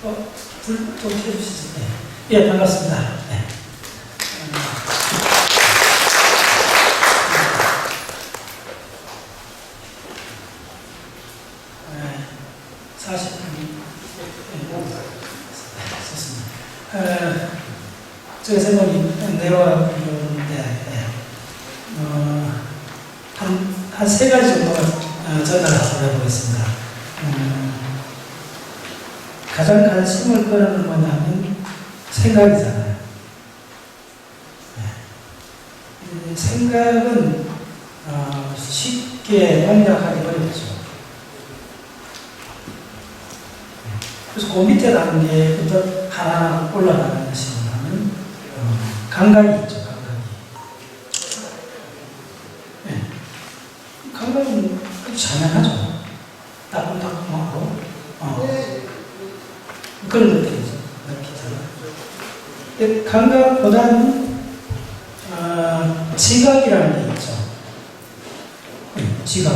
불좀 켜주시죠. 네. 예, 반갑습니다. 네. 제가 생각이 내려왔는데, 한 세 가지 정도만 전달하도록 해보겠습니다. 가장 관심을 끌어는 뭐냐면 생각이잖아요. 생각은 쉽게 공략하기 어렵죠. 그래서 그 밑에 단계부터 하나하나 올라가는 것이 뭐냐면 감각이 있죠. 감각은 잔인하죠. 따끔따끔하고 그런 것들이죠. 감각보다는 지각이라는 게 있죠. 지각.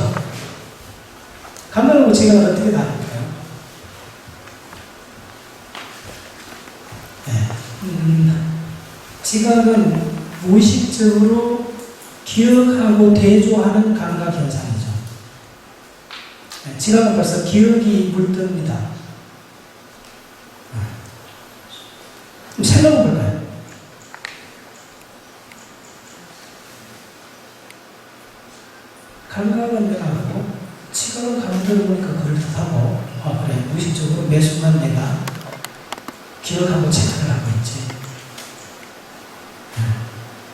감각하고 지각은 어떻게 다를까요? 지각은 무의식적으로 기억하고 대조하는 감각 현상이죠. 지각은 벌써 기억이 물듭니다. 그럼 생각은 뭘까요? 감각은 내가 하고 지각은 감정을 보니까 그걸 뜻하고 그래 무의식적으로 매 순간 내가 기억하고 체크를 하고 있지.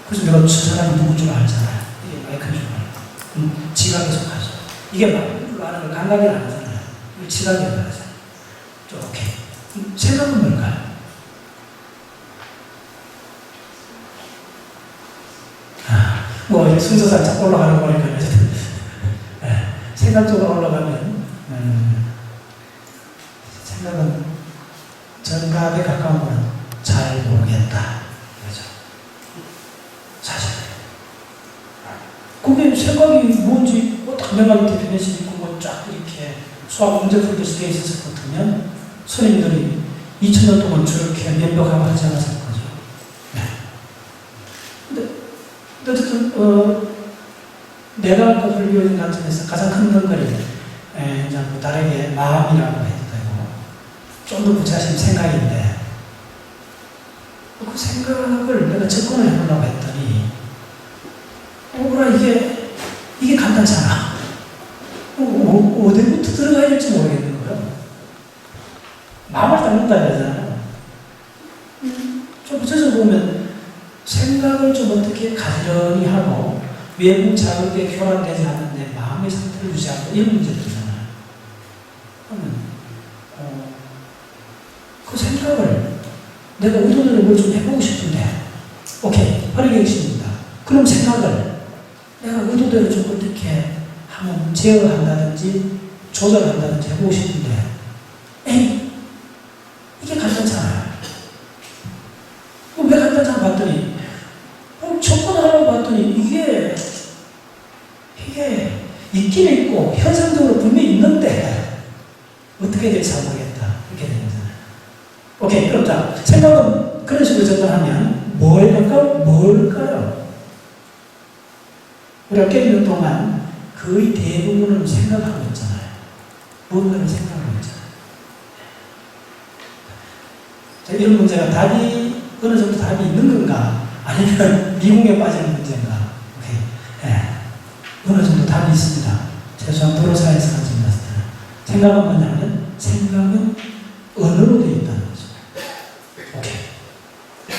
그래서 내가 저 사람이 누군 줄 알잖아요. 이게 마이크인 줄 알고. 지각에 속하죠. 이게 말하는 감각이 아니잖아요. 지각이 아니잖아요. 오케이. 생각은 뭘까요? 뭐, 순서 살짝 올라가는 거니까, 어쨌든. 생각 쪽으로 올라가면, 생각은 정답에 가까운 거는 잘 모르겠다. 그죠? 사실. 그게 생각이 뭔지, 당연하게 대표낼 수 있고, 쫙 이렇게 수학 문제 풀듯이 되어 있었을 것 같으면, 선생님들이 2000년 동안 저렇게 면벽하고 하지 않았을 거죠. 근데 어쨌든, 내가 그 불교인 같은 데서 가장 큰 덩어리, 다르게 마음이라고 해도 되고, 좀 더 구체화시킨 생각인데, 그 생각을 내가 접근을 해보려고 했더니, 이게 간단하잖아. 어디부터 들어가야 될지 모르겠는 거예요. 마음을 닦는다 그러잖아요. 좀 붙여서 보면, 생각을 좀 어떻게 가지런히 하고, 외부 자극에 교란되지 않는데 마음의 상태를 유지하고 이런 문제들이잖아요. 그러면 그 생각을 내가 의도대로 뭘 좀 해보고 싶은데 오케이, 허리경신입니다. 그럼 생각을 내가 의도대로 좀 어떻게 한번 제어한다든지 조절한다든지 해보고 싶은데 에이, 이게 간단찮아요. 왜 간단찮아 봤더니 접근하라고 봤더니 이게 있긴 있고 현상적으로 분명히 있는데 어떻게 될지 잘 모르겠다. 이렇게 되는 거잖아요. 오케이, 그럼 자, 생각은 그런 식으로 접근하면 뭘까요? 우리가 꽤 있는 동안 거의 대부분은 생각하고 있잖아요. 뭔가를 생각하고 있잖아요. 자, 이런 문제가 답이 어느 정도 답이 있는 건가? 아니면 미궁에 빠지는 문제인가? 오케이. 어느 정도 답이 있습니다. 최소한 도로사에서 가진 것들은. 생각은 뭐냐면, 생각은 언어로 되어 있다는 거죠. 오케이.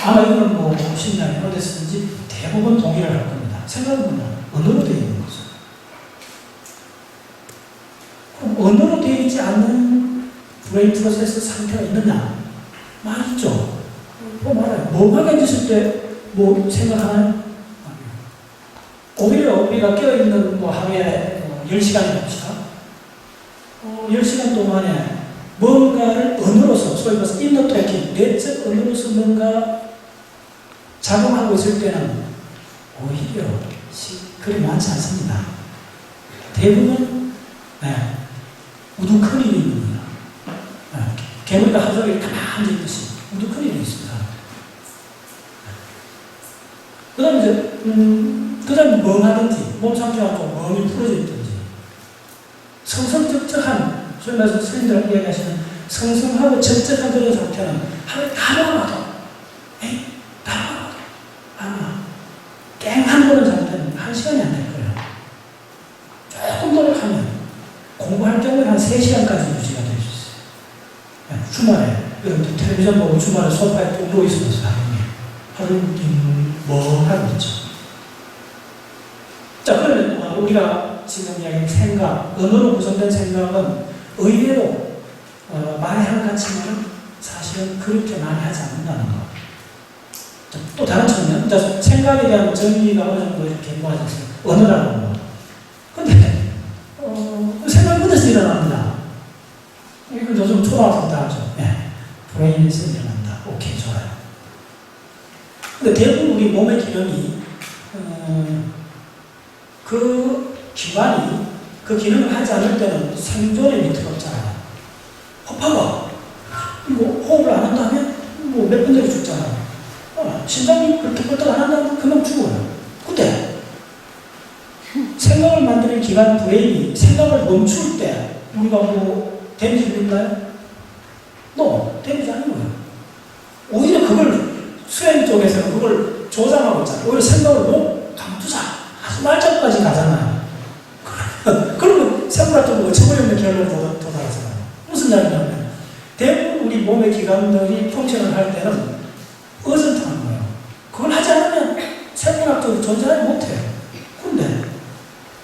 아마 이거는 뭐, 신앙이 어디서든지 대부분 동의를 할 겁니다. 생각은 뭐냐? 언어로 되어 있는 거죠. 그럼 언어로 되어 있지 않는 브레인 프로세스 상태가 있느냐? 말이죠. 말아요. 뭐가 있을 때, 생각하나요? 오히려 우리가 깨어있는 하루에 10시간이 봅시다. 10시간 동안에 뭔가를 언어로서, 소위 말해서 인너 토킹, 내적 언어로서 뭔가 작용하고 있을 때는 오히려 그리 많지 않습니다. 대부분, 우두커리입니다. 개구리가 하루 종일 가만히 앉아있듯이 우도 큰일이 있습니다. 그 다음에 이제, 그 다음에 멍하든지, 몸 상태가 좀 멍이 풀어져 있든지, 성성적적한, 소위 말해서 스님들 이야기하시는 성성하고 적적한 그런 상태는 하루에 가만하도, 가만하도, 아마, 깽한 그런 상태는 1시간이 안 될 거예요. 조금 노력하면, 공부할 경우에 한 3시간까지 유지가 될 수 있어요. 주말에, 여러분들 텔레비전 보고 주말에 소파에 뚝 누워있으면서 하루 멍하고 있죠. 자, 그러면 우리가 지금 이야기한 생각, 언어로 구성된 생각은 의외로 말의 한 가치만은 사실은 그렇게 많이 하지 않는다는 거. 또 다른 측면, 생각에 대한 정의가 어느 정도 이렇게 모아졌어요. 언어라는 거. 근데 생각이 어디서 일어납니다. 이거 요즘 초등학생 다 하죠. 브레인에서 일어난다. 오케이, 좋아요. 근데 대부분 우리 몸의 기능이 그 기관이 그 기능을 하지 않을 때는 생존에 위태롭잖아요. 봐봐. 이거 호흡을 안 한다면 뭐 몇 분 전에 죽잖아요. 심장이 그렇게 벌떡 안 한다면 그만 죽어요. 근데 생각을 만드는 기관 브레인이 생각을 멈출 때 우리가 뭐 데미지를 입나요? 데미지 아닌 거예요. 오히려 그걸 수행 쪽에서는 그걸 조장하고 있잖아요. 오히려 생각을 감투자 아주 말짝까지 가잖아요. 그러면 생물학적으로 어처구니없는 결론을 도달하잖아요. 무슨 말이냐면 대부분 우리 몸의 기관들이 펑션을 할 때는 어전탕한 거예요. 그걸 하지 않으면 생물학적으로 존재하지 못해요. 그런데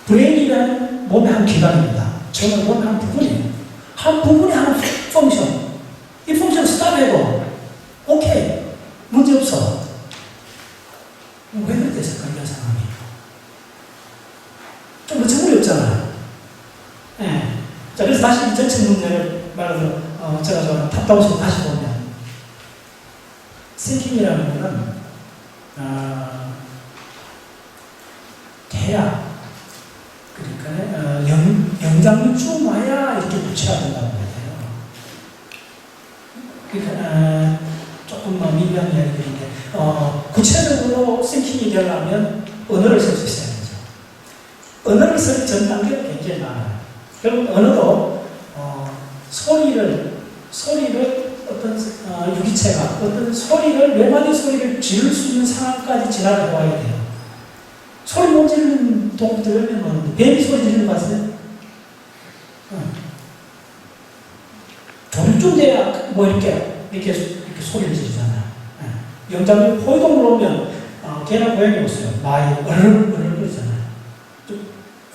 브레인이라는 몸의 한 기관입니다. 정말 몸의 한 부분이에요. 한 부분이 하는 펑션. 이 펑션 스탑해도 오케이. 문제없어. 왜 그렇게 됐을까, 이런 상황이? 좀 어처구니 없잖아요. 자, 그래서 다시 이 전체 문제를 말하자면, 제가 좀 탑다운식으로 다시 보면, 싱킹이라는 거는, 대략, 그러니까, 영장류 쭉 와야 이렇게 구체가 된다고 해야 돼요. 그러니까, 조금 더 미묘한 이야기들인데, 구체적으로 싱킹이 되려면 언어를 쓸 수 있어야 되죠. 언어를 쓸 전 단계가 굉장히 많아요. 결국 언어도 소리를 어떤 유기체가 어떤 소리를 몇 마디 소리를 지을 수 있는 상황까지 지나가 보아야 돼요. 소리 못 지르는 동물들 몇 명 많은데 뱀이 소리 지르는 거 아세요? 좀쯤 돼야 뭐 이렇게 소리를 지르잖아요. 영장류 포유동물 오면 개나 고양이 오세요. 마이 얼얼 거리잖아요.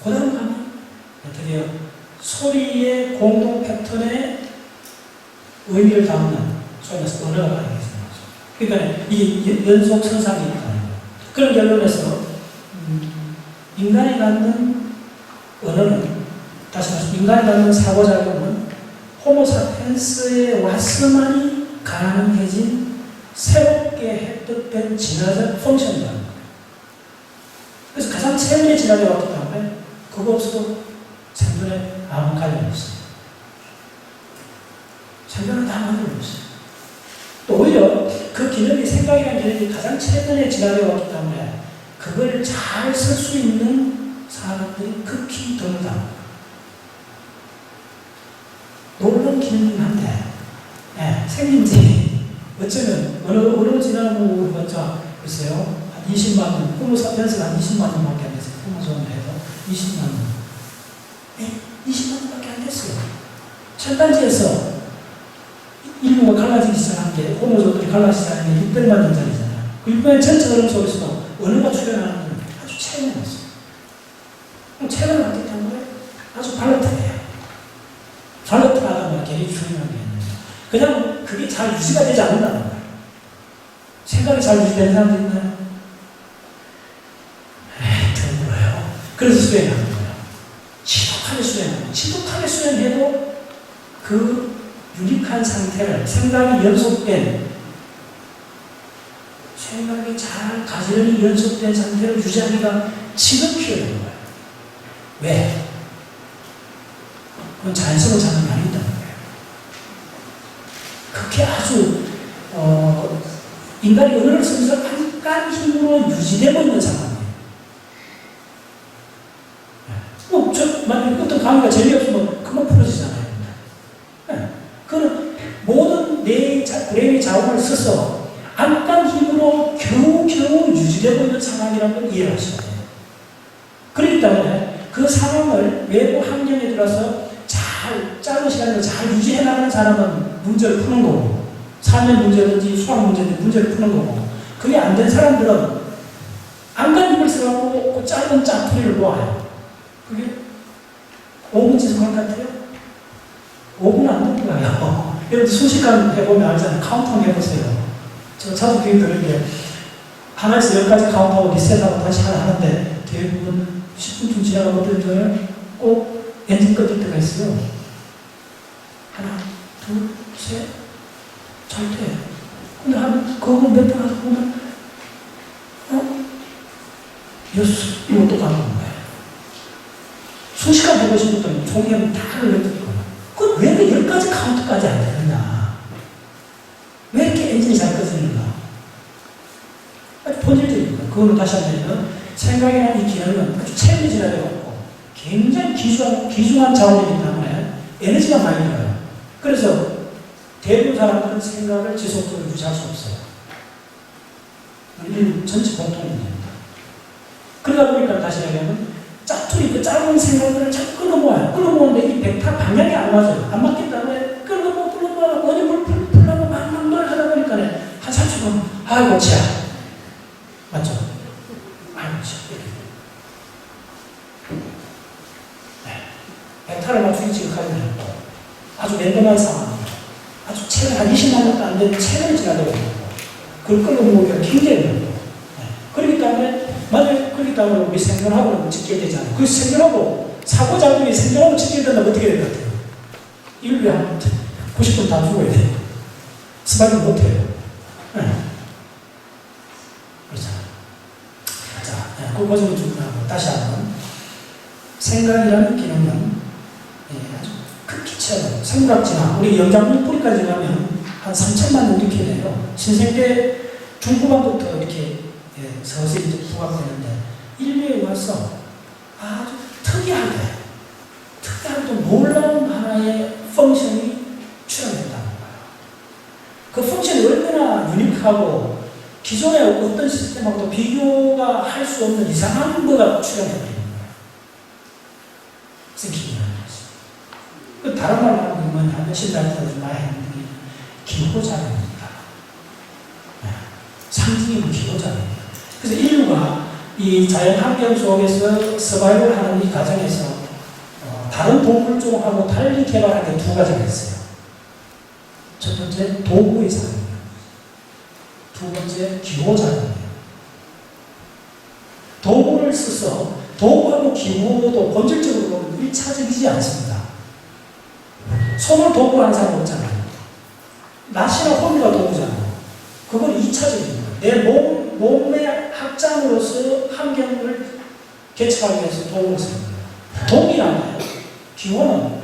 고장 가면 드디어 소리의 공동 패턴에 의미를 담는 소리에서 언어가 가능해지는 거죠. 그러니까 이 연속 선상이 있다는 거예요. 그런 결론에서 인간이 갖는 언어는 다시 말해서 인간이 갖는 사고작용은 호모사피엔스에 왔으만이 가능해진 새롭게 획득된 진화적 펑션이라는 거예요. 그래서 가장 최근에 진화되어 왔기 때문에 그거 없어도 생존에 아무 관련이 없어요. 생존은 다 관련이 없어요. 또 오히려 그 기능이 생각이라는 기능이 가장 최근에 진화되어 왔기 때문에 그걸 잘 쓸 수 있는 사람들이 극히 덜다. 놀라운 기능이긴 한데 생긴 지 어쩌면 어느 지나고 먼저 글쎄요 한 20만 년, 호모사피엔스가 한 20만 년밖에 안 됐어요. 호모존을 해도 20만 년. 20만 년밖에 안 됐어요. 첫 단지에서 인류가 갈라지기 시작한 게 호모존들이 갈라지기 시작한 게 600만 년 전이잖아요. 그 600만 년 전체 흐름 속에서도 언어가 출현하는 건 아주 최근에 왔어요. 최근에 왔기 때문에 아주 발라트해요. 발라트하다가 굉장히 중요한 게 있는데 그냥 그게 잘 유지가 되지 않는다는 거예요. 생각이 잘 유지되는 사람도 있나요? 드물어요. 그래서 수행하는 거예요. 지독하게 수행하고 지독하게 수행해도 그 유익한 상태를 생각이 연속된 생각이 잘 가지런히 연속된 상태를 유지하기가 지극히 어려운 거예요. 왜? 그건 자연스러운 장면이 아닌다는 거예요. 그렇게 아주 인간이 언어를 쓰면서 약간 힘으로 유지되고 있는 상황이에요. 만약에 어떤 강의가 재미없으면 그만 풀어지잖아요. 그거는 모든 내 브레인의 자원을 써서 안간 힘으로 겨우겨우 유지되고 있는 상황이라는 걸 이해를 하셔야 돼요. 그렇기 때문에 그 상황을 외부 환경에 들어서 짧은 시간으로 잘 유지해 나가는 사람은 문제를 푸는 거고, 삶의 문제든지 수학 문제든지 문제를 푸는 거고, 그게 안 된 사람들은 안간 힘을 써갖고 그 짧은 짜투리를 놓아요. 그게 5분 지속할 것 같아요? 5분 안 되는 거예요. 여러분 순식간 해보면 알잖아요. 카운트다운 해보세요. 저도 그게 들은 게 하나에서 10까지 카운트하고 리셋하고 다시 하는데 대부분 10분쯤 지나가거든요. 꼭 엔진 꺼질 때가 있어요. 하나, 둘, 셋, 절대. 근데 그거 몇 번 하다 보면 여섯, 이것도 가는 거예요. 순식간 해보신 분들은 종이하면 다 흘러들거든요. 왜 그 10가지 카운트까지 안 되느냐? 왜 이렇게 엔진이 잘 꺼지는가? 아주 본질적인 거예요. 그거는 다시 한번 생각이라는 이 기능은 아주 체험이지라고 없고 굉장히 귀중한 자원이기 때문에 에너지가 많이 들어요. 그래서 대부분 사람들은 생각을 지속적으로 유지할 수 없어요. 인류 전체 공통입니다. 그러다 보니까 다시 얘기하면 짜투리 그 짧은 생각들을 자꾸 끌어모아요. 끌어모으는데 이 벡터 방향이 안 맞아요. 안 맞기 때문에 끌어모아 어디 물 풀려고 막 뭘 하다 보니까 한 30분 아이고 치야 맞죠? 아이고 치야 네. 벡터를 맞추기 지극하게 어렵고 아주 랜덤한 상황입니다. 아주 최근 한 20만 년도 안 된 최근에 지나가고 있고 그걸 끌어모으기가 굉장히 어렵고 그렇기 때문에 그렇기 때문에 우리 생존하고는 직결되잖아요. 그 생존하고 사고작용이 생존하고 직결된다면 어떻게 될 것 같아요? 인류가 한 90분 다 죽어야 돼요. 스바이브 못해요. 그렇잖아요. 자, 그 과정을 중요하고 다시 한번 생각이라는 기능은 아주 극히 치열해요. 생물학지나 우리 영장분 뿌리까지 가면 한 3천만 년 이렇게 돼요. 신생 때 중후반부터 이렇게 서서히 이제 부각되는데 인류에 와서 아주 특이하게 좀 놀라운 하나의 펑션이 출현했다는 거예요. 그 펑션이 얼마나 유니크하고 기존의 어떤 시스템하고도 비교가 할 수 없는 이상한 거가 출현해버리는 거예요. 싱킹이라는 것이. 그 다른 말로 하면 뭐냐면 신자들이 많이 하는 게 기호작용입니다. 상징이 기호작용입니다. 그래서 인류가 이 자연 환경 속에서 서바이벌 하는 이 과정에서 다른 동물종하고 달리 개발한 게 두 가지가 있어요. 첫 번째, 도구의 작용이에요. 두 번째, 기호작용이에요. 도구를 써서 도구하고 기호도 본질적으로 보면 일차적이지 않습니다. 손을 도구로 하는 사람 없잖아요. 낫이나 호미가 도구잖아요. 그건 2차적입니다. 내 몸의 확장으로서 환경을 개척하기 위해서 도구를 씁니다. 동이란 기호는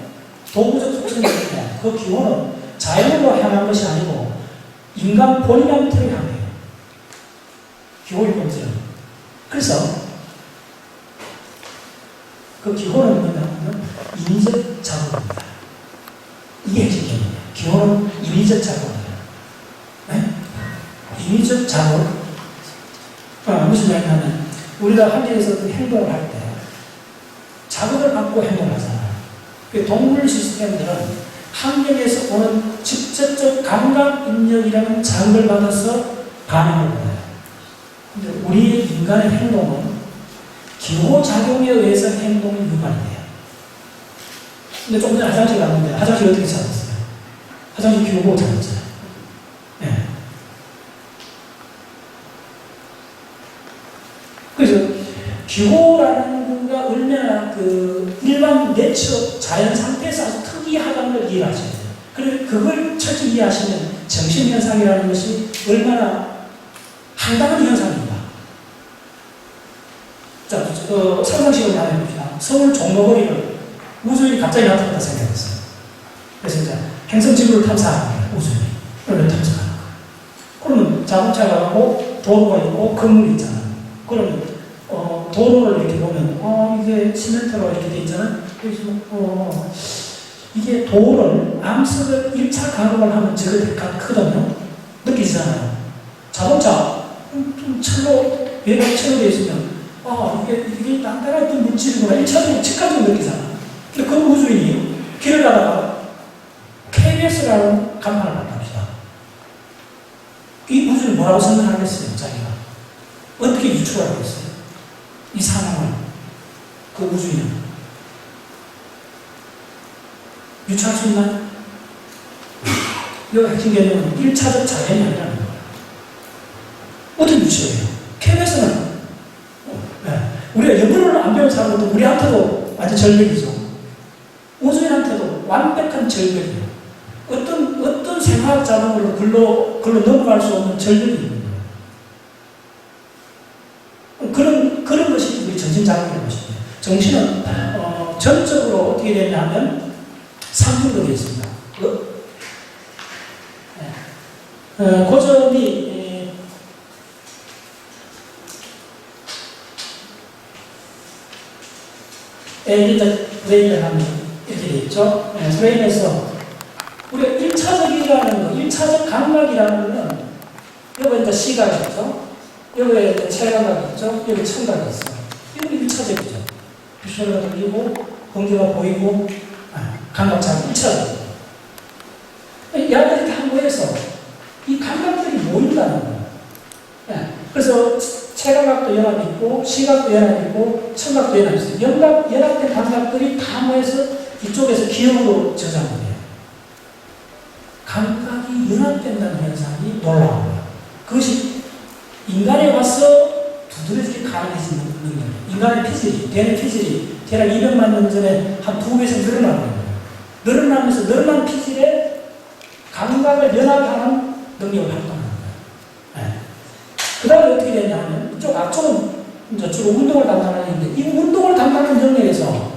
도구적 속성이 있는데 그 기호는 자연으로 향한 것이 아니고 인간 본인한테로 향해요. 기호의 본질은. 그래서 그 기호는 뭐냐면 인위적 작업입니다. 이게 핵심이에요. 기호는 인위적 작업이에요. 네? 인위적 작업. 무슨 말이냐면 우리가 환경에서 어떤 행동을 할 때 자극을 받고 행동을 하잖아요. 동물 시스템들은 환경에서 오는 직접적 감각 입력이라는 자극을 받아서 반응을 보여요. 근데 우리 인간의 행동은 기호작용에 의해서 행동이 유발이 돼요. 근데 조금 전에 화장실 갔는데 화장실 어떻게 찾았어요? 화장실 기호고 찾았잖아요. 네. 그래서 기호라는 거가 얼마나 그 일반 내처 자연 상태에서 아주 특이하다는 걸 이해하셔야 돼요. 그리고 그걸 철저히 이해하시면 정신현상이라는 것이 얼마나 황당한 현상입니다. 자, 상상식을 한번 해봅시다. 서울 종로거리를 우주인이 갑자기 나타났다 생각했어요. 그래서 이제 행성지구를 탐사합니다. 우주인이. 자동차가 가고 도로가 있고 건물이 있잖아. 그러면 도로를 이렇게 보면 이게 시멘트로 이렇게 돼 있잖아. 그래서 이게 도를 암석을 1차 가공을 하면 저게 크거든요. 느끼잖아요. 자동차 좀 철로 외곽 철로 되어 있으면 이게 단단한 물질이구나 1차적으로 직관적으로 느끼잖아. 근데 그 우주인이 길을 가다가 KBS라는 간판을 만납시다. 이 우주를 뭐라고 설명하겠어요, 자기가? 어떻게 유추하겠어요? 이 상황을, 그 우주인은. 유추할 수 있나요? 이 핵심 개념은 1차적 자연이 아니라는 거예요. 어떻게 유추해요? KBS는, 우리가 영어를 안 배운 사람들도 우리한테도 완전 절벽이죠. 우주인한테도 완벽한 절벽이에요. 어떤 생활 자동으로 글로 넘어갈 수 없는 절벽이 있는 거예요. 그런 것이 우리 정신작용이라는 것입니다. 정신은, 전적으로 어떻게 되냐면, 3중으로 되어 있습니다. 그 점이, 에리드 브레인을 하면 이렇게 되어 있죠. 브레인에서 우리가 1차적이라는 거, 1차적 감각이라는 건 여기 이제 시각이 있죠. 여기에 체감각이 있죠. 여기 청각이 있어요. 이건 1차적이죠. 비주얼가 들리고 공기가 보이고 감각자가 1차적이죠. 야들이 다 모여서 이 감각들이 모인다는 거예요. 그래서 체감각도 연합이 있고 시각도 연합이 있고 청각도 연합이 있어요. 연합된 감각들이 다 모여서 이쪽에서 기억으로 저장을 해요. 감각이 연합된다는 현상이 놀라운 거예요. 그것이 인간에 와서 두드러지게 가능해지는 능력이에요. 인간의 피질이, 대뇌 피질이 대략 200만 년 전에 한 2배에서 늘어나는 거예요. 늘어나면서 늘어난 피질에 감각을 연합하는 능력을 활동하는 거예요. 그 다음에 어떻게 되냐면 이쪽 앞쪽은 주로 운동을 담당하는데 이 운동을 담당하는 영역에서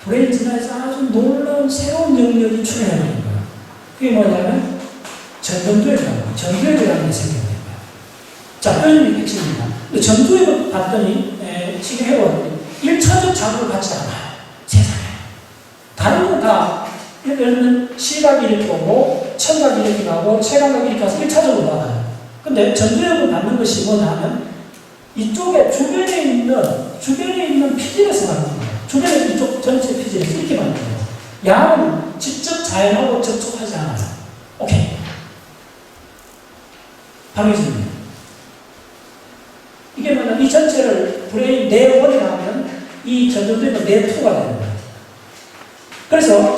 브레인 진화에서 아주 놀라운 새로운 영역이 출현해버린 거예요. 그게 뭐냐면 전두엽이라는 게 생기는 거예요. 자, 이런 핵심입니다. 전두엽을 봤더니 지금 해본 1차적 작업을 받지 않아요. 세상에. 다른 건 다 예를 들면 시각이 이렇게 오고 청각이 이렇게 가고 체감각이 이렇게 가서 1차적으로 받아요. 근데 전두엽을 받는 것이 뭐냐 하면 이쪽에 주변에 있는 피질에서 받는 거예요. 주변에 이쪽 전체 피질에서 이렇게 받는 거예요. 양은 직접 자연하고 접촉하지 않아요. 오케이. 바로 있습니다. 이게 뭐냐, 이 전체를 브레인 내원이라 하면 이 전두엽은 내투가 되는 거예요. 그래서,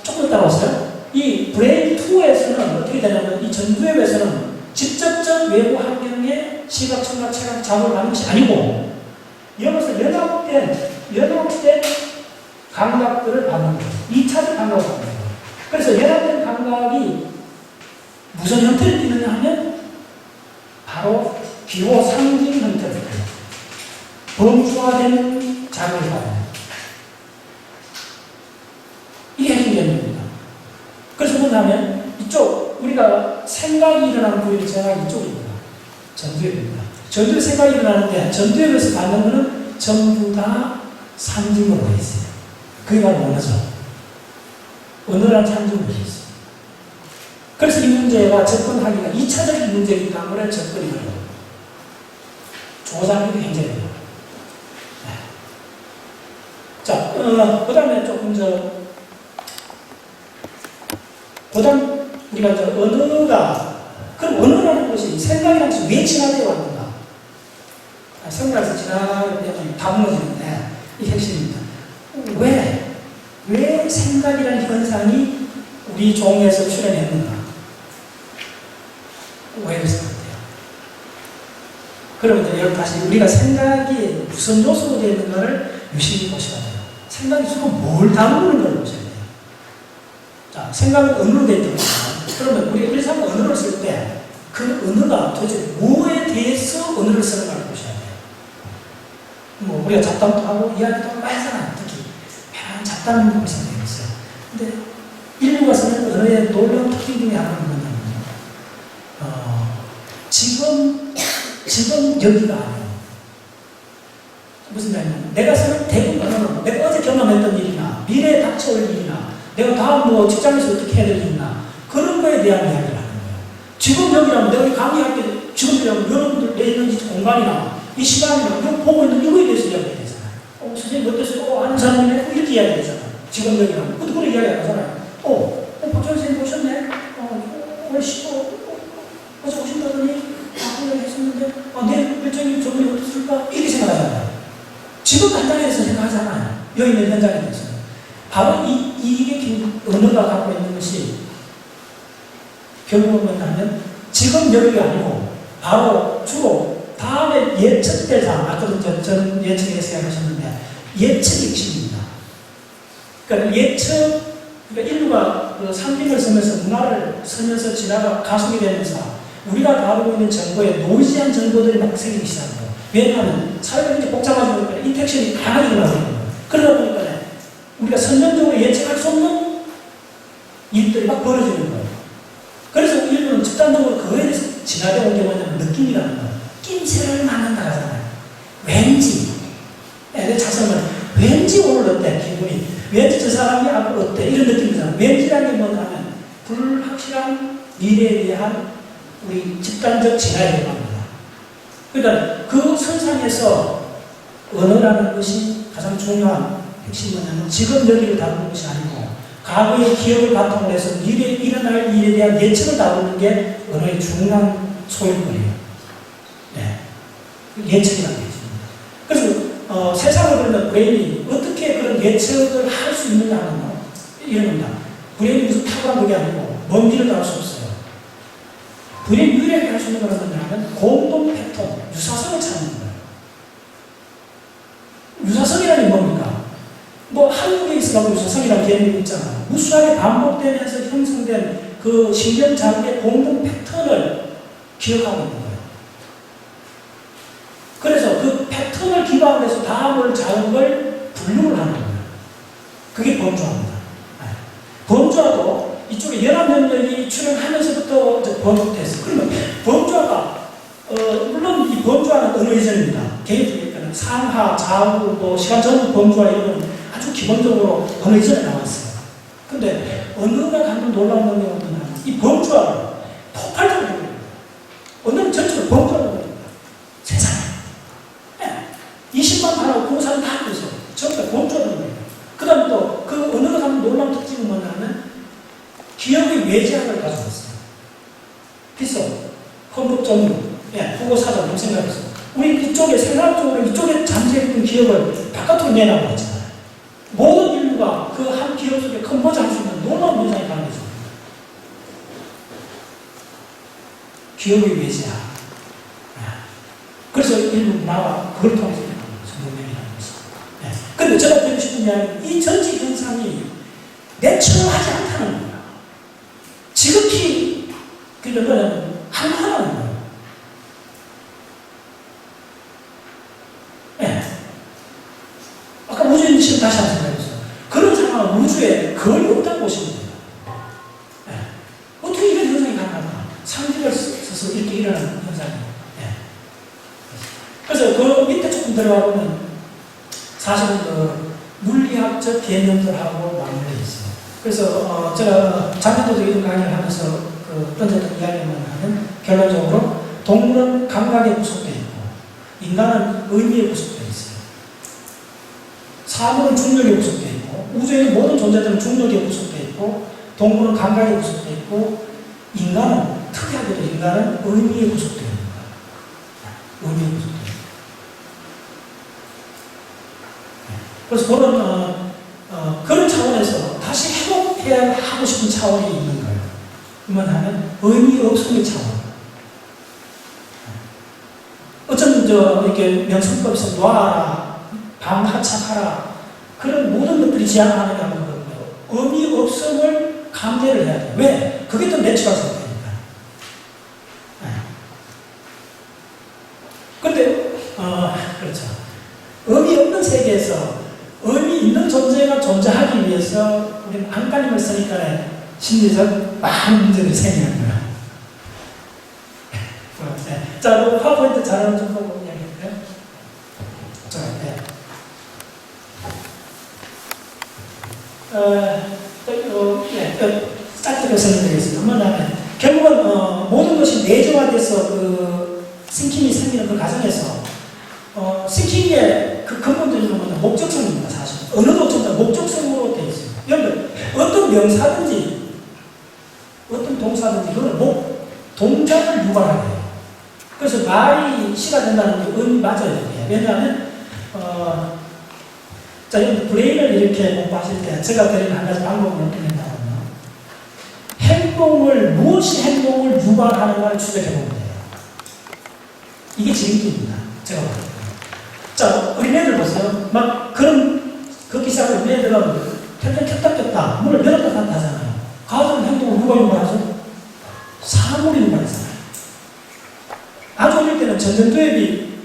조금 따라오세요. 이 브레인 2에서는 어떻게 되냐면 이 전두엽에서는 직접적 외부 환경에 시각, 청각, 체감, 작업을 하는 것이 아니고 여기서 연합된 감각들을 받는 거예요. 2차적 감각을 받는 거예요. 그래서 연합된 감각이 무슨 형태를 띠느냐 하면 바로 기호 상징 형태를 띠요. 범주화된 작업을 받는 이게 핵심 개념입니다. 그래서 뭐냐면 이쪽 우리가 생각이 일어나는 부위를 제가 이쪽입니다. 전두엽입니다. 전두엽 생각이 일어나는데 전두엽에서 받는 것은 전부 다 상징으로 되어 있어요. 그게 바로 언어죠. 언어란 상징으로 되어 있어요. 그래서 이 문제가 접근하기가 2차적인 문제이기 때문에 접근이 어려워요. 조작이 굉장히 어려워요. 네. 자, 그 다음에 조금 우리가 언어가, 그럼 언어라는 것이 생각이라는 것이 왜 진화되어 왔는가? 생각에서 진화되면 다 무너지는데, 이 핵심입니다. 왜 생각이라는 현상이 우리 종에서 출현했는가? 왜 그랬을 것 같아요? 그러면 여러분 다시 우리가 생각이 무슨 요소로 되어 있는가를 유심히 보셔야 돼요. 생각이 주로 뭘 다루는 걸 보셔야 돼요. 자, 생각은 언어로 되어 있다고 했잖아요. 그러면 우리 사람 언어를 쓸 때 그 언어가 도대체 뭐에 대해서 언어를 쓰는가를 보셔야 돼요. 우리가 잡담도 하고 이야기도 하고 많이 하잖아요. 특히 편안한 잡담이 발생되어 있어요. 근데 인류가 쓰는 언어의 놀라운 특징 중에 하나는 뭐냐면요. 지금 여기가 아니에요. 무슨 말이냐면 내가 쓰는 대부분 언어는 내가 어제 경험했던 일이나 미래에 닥쳐올 일이나 내가 다음 뭐 직장에서 어떻게 해야 될 일이나 그런 거에 대한 이야기를 하는 거예요. 지금 여기라면 내가 강의할 때 지금이라면 여러분들 내 있는 공간이나 이 시간이나 이거 보고 있는 이거에 대해서 이야기해야 되잖아요. 선생님 어땠어요? 아는 사람이네? 이렇게 이야기해야 되잖아요. 지금 여기라면 그것도 그런 이야기 안 하잖아요. 박정 선생님 보셨네? 어제 오신다더니 그냥 했었는데 내일 일정이 저번에 어땠을까? 이렇게 생각하잖아요. 지금 간단해서 생각하잖아요. 여기 있는 현장에 대해서. 바로 이게 언어가 갖고 있는 것이 결국은 뭐냐면 지금 여기가 아니고 바로 주로 다음에 예측될 상황, 아까도 전 예측에서 하셨는데 예측이 핵심입니다. 그러니까 그러니까 인류가 그 상징을 쓰면서 문화를 쓰면서 지나가 가속이 되면서 우리가 다루고 있는 정보에 노이즈한 정보들이 막 생기기 시작한 거예요. 왜냐하면 사회가 이렇게 복잡하지 보니까 인텍션이 강하게 일어나고 있는 거예요. 그러다 보니까 우리가 선정적으로 예측할 수 없는 일들이 막 벌어지는 거예요. 그래서 인류는 집단적으로 그거에 대해서 지나게 온 게 뭐냐면 느낌이라는 거예요. 낌새를 맞는다 하잖아요. 왠지. 내 자성은 왠지 오늘 어때? 기분이. 왠지 저 사람이 앞으로 어때? 이런 느낌이잖아요. 왠지라는 게 뭐냐면 불확실한 미래에 대한 우리 집단적 진화에 대합니다. 그러니까 그 선상에서 언어라는 것이 가장 중요한 핵심이 뭐냐면 지금 여기를 다루는 것이 아니고 과거의 기억을 바탕으로 해서 미래에 일어날 일에 대한 예측을 다루는 게 언어의 중요한 소일거리예요. 네. 예측이라는 게 있습니다. 그래서 세상을 그러면 브레인이 어떻게 그런 예측을 할 수 있느냐 하는 거 이런 겁니다. 브레인이 무슨 탁월한 게 아니고 먼 길을 갈 수 없어요. 브레인 유일하게 할 수 있는 건 뭐냐면 공동 패턴, 유사성을 찾는 거예요. 유사성이라는 게 뭡니까? 뭐 한국에 있으라고 유사성이라는 개념이 있잖아요. 무수하게 반복되면서 형성된 그 신경 자극의 공동 패턴을 기억하고 있는 거예요. 그래서 그 패턴을 기반으로 해서 다음을 자극을 분류를 하는 거예요. 그게 범주화입니다. 범주화도 이쪽에 연합연령이 출현하면서부터 번복됐어요. 그러면 범주화가 물론 이 범주화는 언어 이전입니다. 개인적인 상하, 좌우, 뭐 시간 전후 범주화 이런 건 아주 기본적으로 언어 이전에 나왔어요. 근데 언어가 갖는 놀라운 능력은 뭐냐면 이 범주화를 폭발적으로 해요. 언어는 전체로 범주화를 해요. 세상에. 20만 단어 공사는 다 하면서 전부 다 범주화를 해요. 그 다음에 또 그 언어가 갖는 놀라운 특징은 뭐냐면 기억의 외지학을 가져왔어요. 그래서 헌법 정리, 국어 사전 이런 생각해서 우리 이쪽에 생활적으로 이쪽에 잠재있는 기억을 바깥으로 내놔버렸잖아요 모든 인류가 그 한 기억 속에 컨버즈 할 수 있는 놀라운 현상이 가능해서 기억의 외지학. 그래서 인류 문화가 그걸 통해서 성공됨이라는 것이. 그런데 제가 드리고 싶은 이야기는 이 전체 현상이 내추럴하지 않다는 거예요. 지극히 그러면 한하라는 거예요. 아까 우주인 지금 다시 한번 생각해보세요. 그런 상황은 우주에 거의 없다고 보시면 돼요. 어떻게 이런 현상이 가능할까? 상징을 써서 이렇게 일어나는 현상이에요. 그래서 그 밑에 조금 들어가보면 사실은 그 물리학적 개념들하고 맞물려 있어요. 그래서 제가 작년에도 이런 강의를 하면서 던졌던 이야기만 하면 결론적으로 동물은 감각에 구속되어 있고 인간은 의미에 구속되어 있어요. 사물은 중력에 구속되어 있고 우주의 모든 존재들은 중력에 구속되어 있고 동물은 감각에 구속되어 있고 인간은 특이하게도 인간은 의미에 구속되어 있는 거예요. 의미에 구속되어 있는 거예요. 그래서 그런 차원에서 다시 회복해야 하고 싶은 차원이 있는 거예요. 그만하면 의미 없음의 차원. 어쩌면 이렇게 명성법에서 놔라, 방하착하라 그런 모든 것들이 지향하는 게 아니고 의미 없음을 감내를 해야 돼요. 왜? 그게 또 내추럴 상태니까. 근데 그렇죠. 의미 없는 세계에서 의미 있는 존재가 존재하기 위해서 우리는 안간힘을 쓰니까 심리적 많은 문제들이 생기는 거예요. 자, 그 파워포인트 자료를 좀 보고 이야기할까요? 자, 네. 짧게 설명드리겠습니다. 뭐냐면, 결국은, 모든 것이 내재화돼서 싱킹이 생기는 그 과정에서, 싱킹의 그 근본적인 것은 목적성입니다, 사실. 어느 도처든 목적성으로 되어 있습니다. 여러분, 어떤 명사든지, 어떤 동사든지, 그거는 동작을 유발하게 해요. 그래서 말이 시가 된다는 게 맞아요. 왜냐하면, 자, 여러분, 브레인을 이렇게 공부하실 때, 제가 드리는 한 가지 방법을 어떻게 된다면요. 무엇이 행동을 유발하는가를 추적해보면 돼요. 이게 지름길입니다. 제가 볼 때. 자, 어린애들 보세요. 막, 그 기사를 어린애들은 켰다 켰다, 문을 열었다 닫다 하잖아요. 가장 행동을 누가 유발하죠? 사물이 유발하잖아요. 아주 어릴 때는 전전도엽이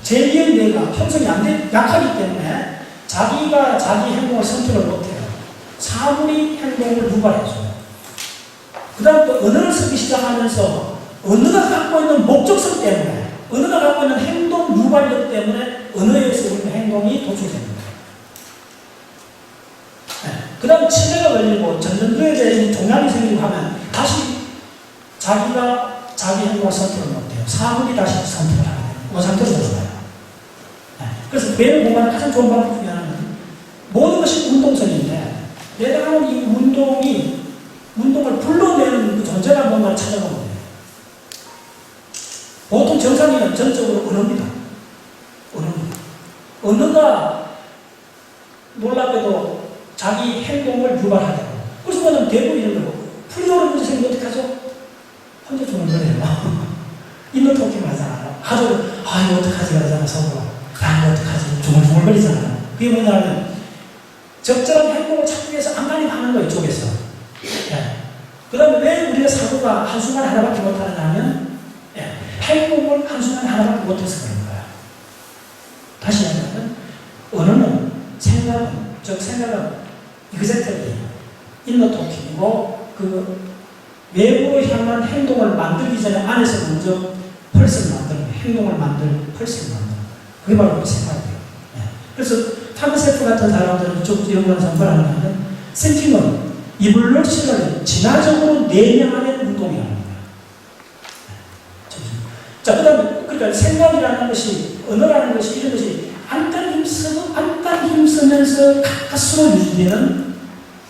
제2의 뇌가 형성이 약하기 때문에 자기가 자기 행동을 선택을 못해요. 사물이 행동을 유발해줘요. 그 다음 또 언어를 쓰기 시작하면서 언어가 갖고 있는 목적성 때문에, 언어가 갖고 있는 행동 유발력 때문에 언어에서 우리는 행동이 도출됩니다. 네. 그 다음에 치매가 걸리고 전전도엽에 종양이 생기고 하면 다시 자기가 자기 행동을 선택을 못해요. 사물이 다시 선택을 하게 돼요. 그 상태로 들어가요. 네. 그래서 뇌를 공부하는 가장 좋은 방법 중에 하나는 모든 것이 운동성인데 내가 하는 이 운동을 불러내는 그 존재가 뭔가를 찾아보면 돼요. 보통 정상인은 전적으로 언어입니다. 언어가 놀랍게도 자기 행동을 유발하게 되고, 그래서 그는 대부분 이런 거고, 프리오를 문제 생기면 어떡하죠? 혼자 죽는 거예요. 있는 토끼만 하잖아요. 하도, 이거 어떡하지? 그러잖아, 서로. 이거 어떡하지? 중얼중얼거리잖아요. 그게 뭐냐면, 적절한 행동을 찾기 위해서 안간힘 하는 거예요, 이쪽에서. 예. 그 다음에 왜 우리가 사고가 한순간 하나밖에 못하느냐 하면, 행동을 한순간 하나밖에 못해서 그런 거예요. 다시 얘기하면, 언어는 생각은 이그젝트리예요. 인너 토킹이고, 외부로 향한 행동을 만들기 전에 안에서 먼저 펄스를 만드는 거예요. 행동을 펄스를 만드는 거예요. 그게 바로 생각이에요. 그래서 탐세프 같은 사람들은 이쪽 연구하는 사람을 하면 싱킹은 이블루션을 진화적으로 내면하는 운동이라는 거예요. 자, 그 다음에, 그러니까 생각이라는 것이, 언어라는 것이, 이런 것이 안간 힘쓰면서 가까스로 유지되는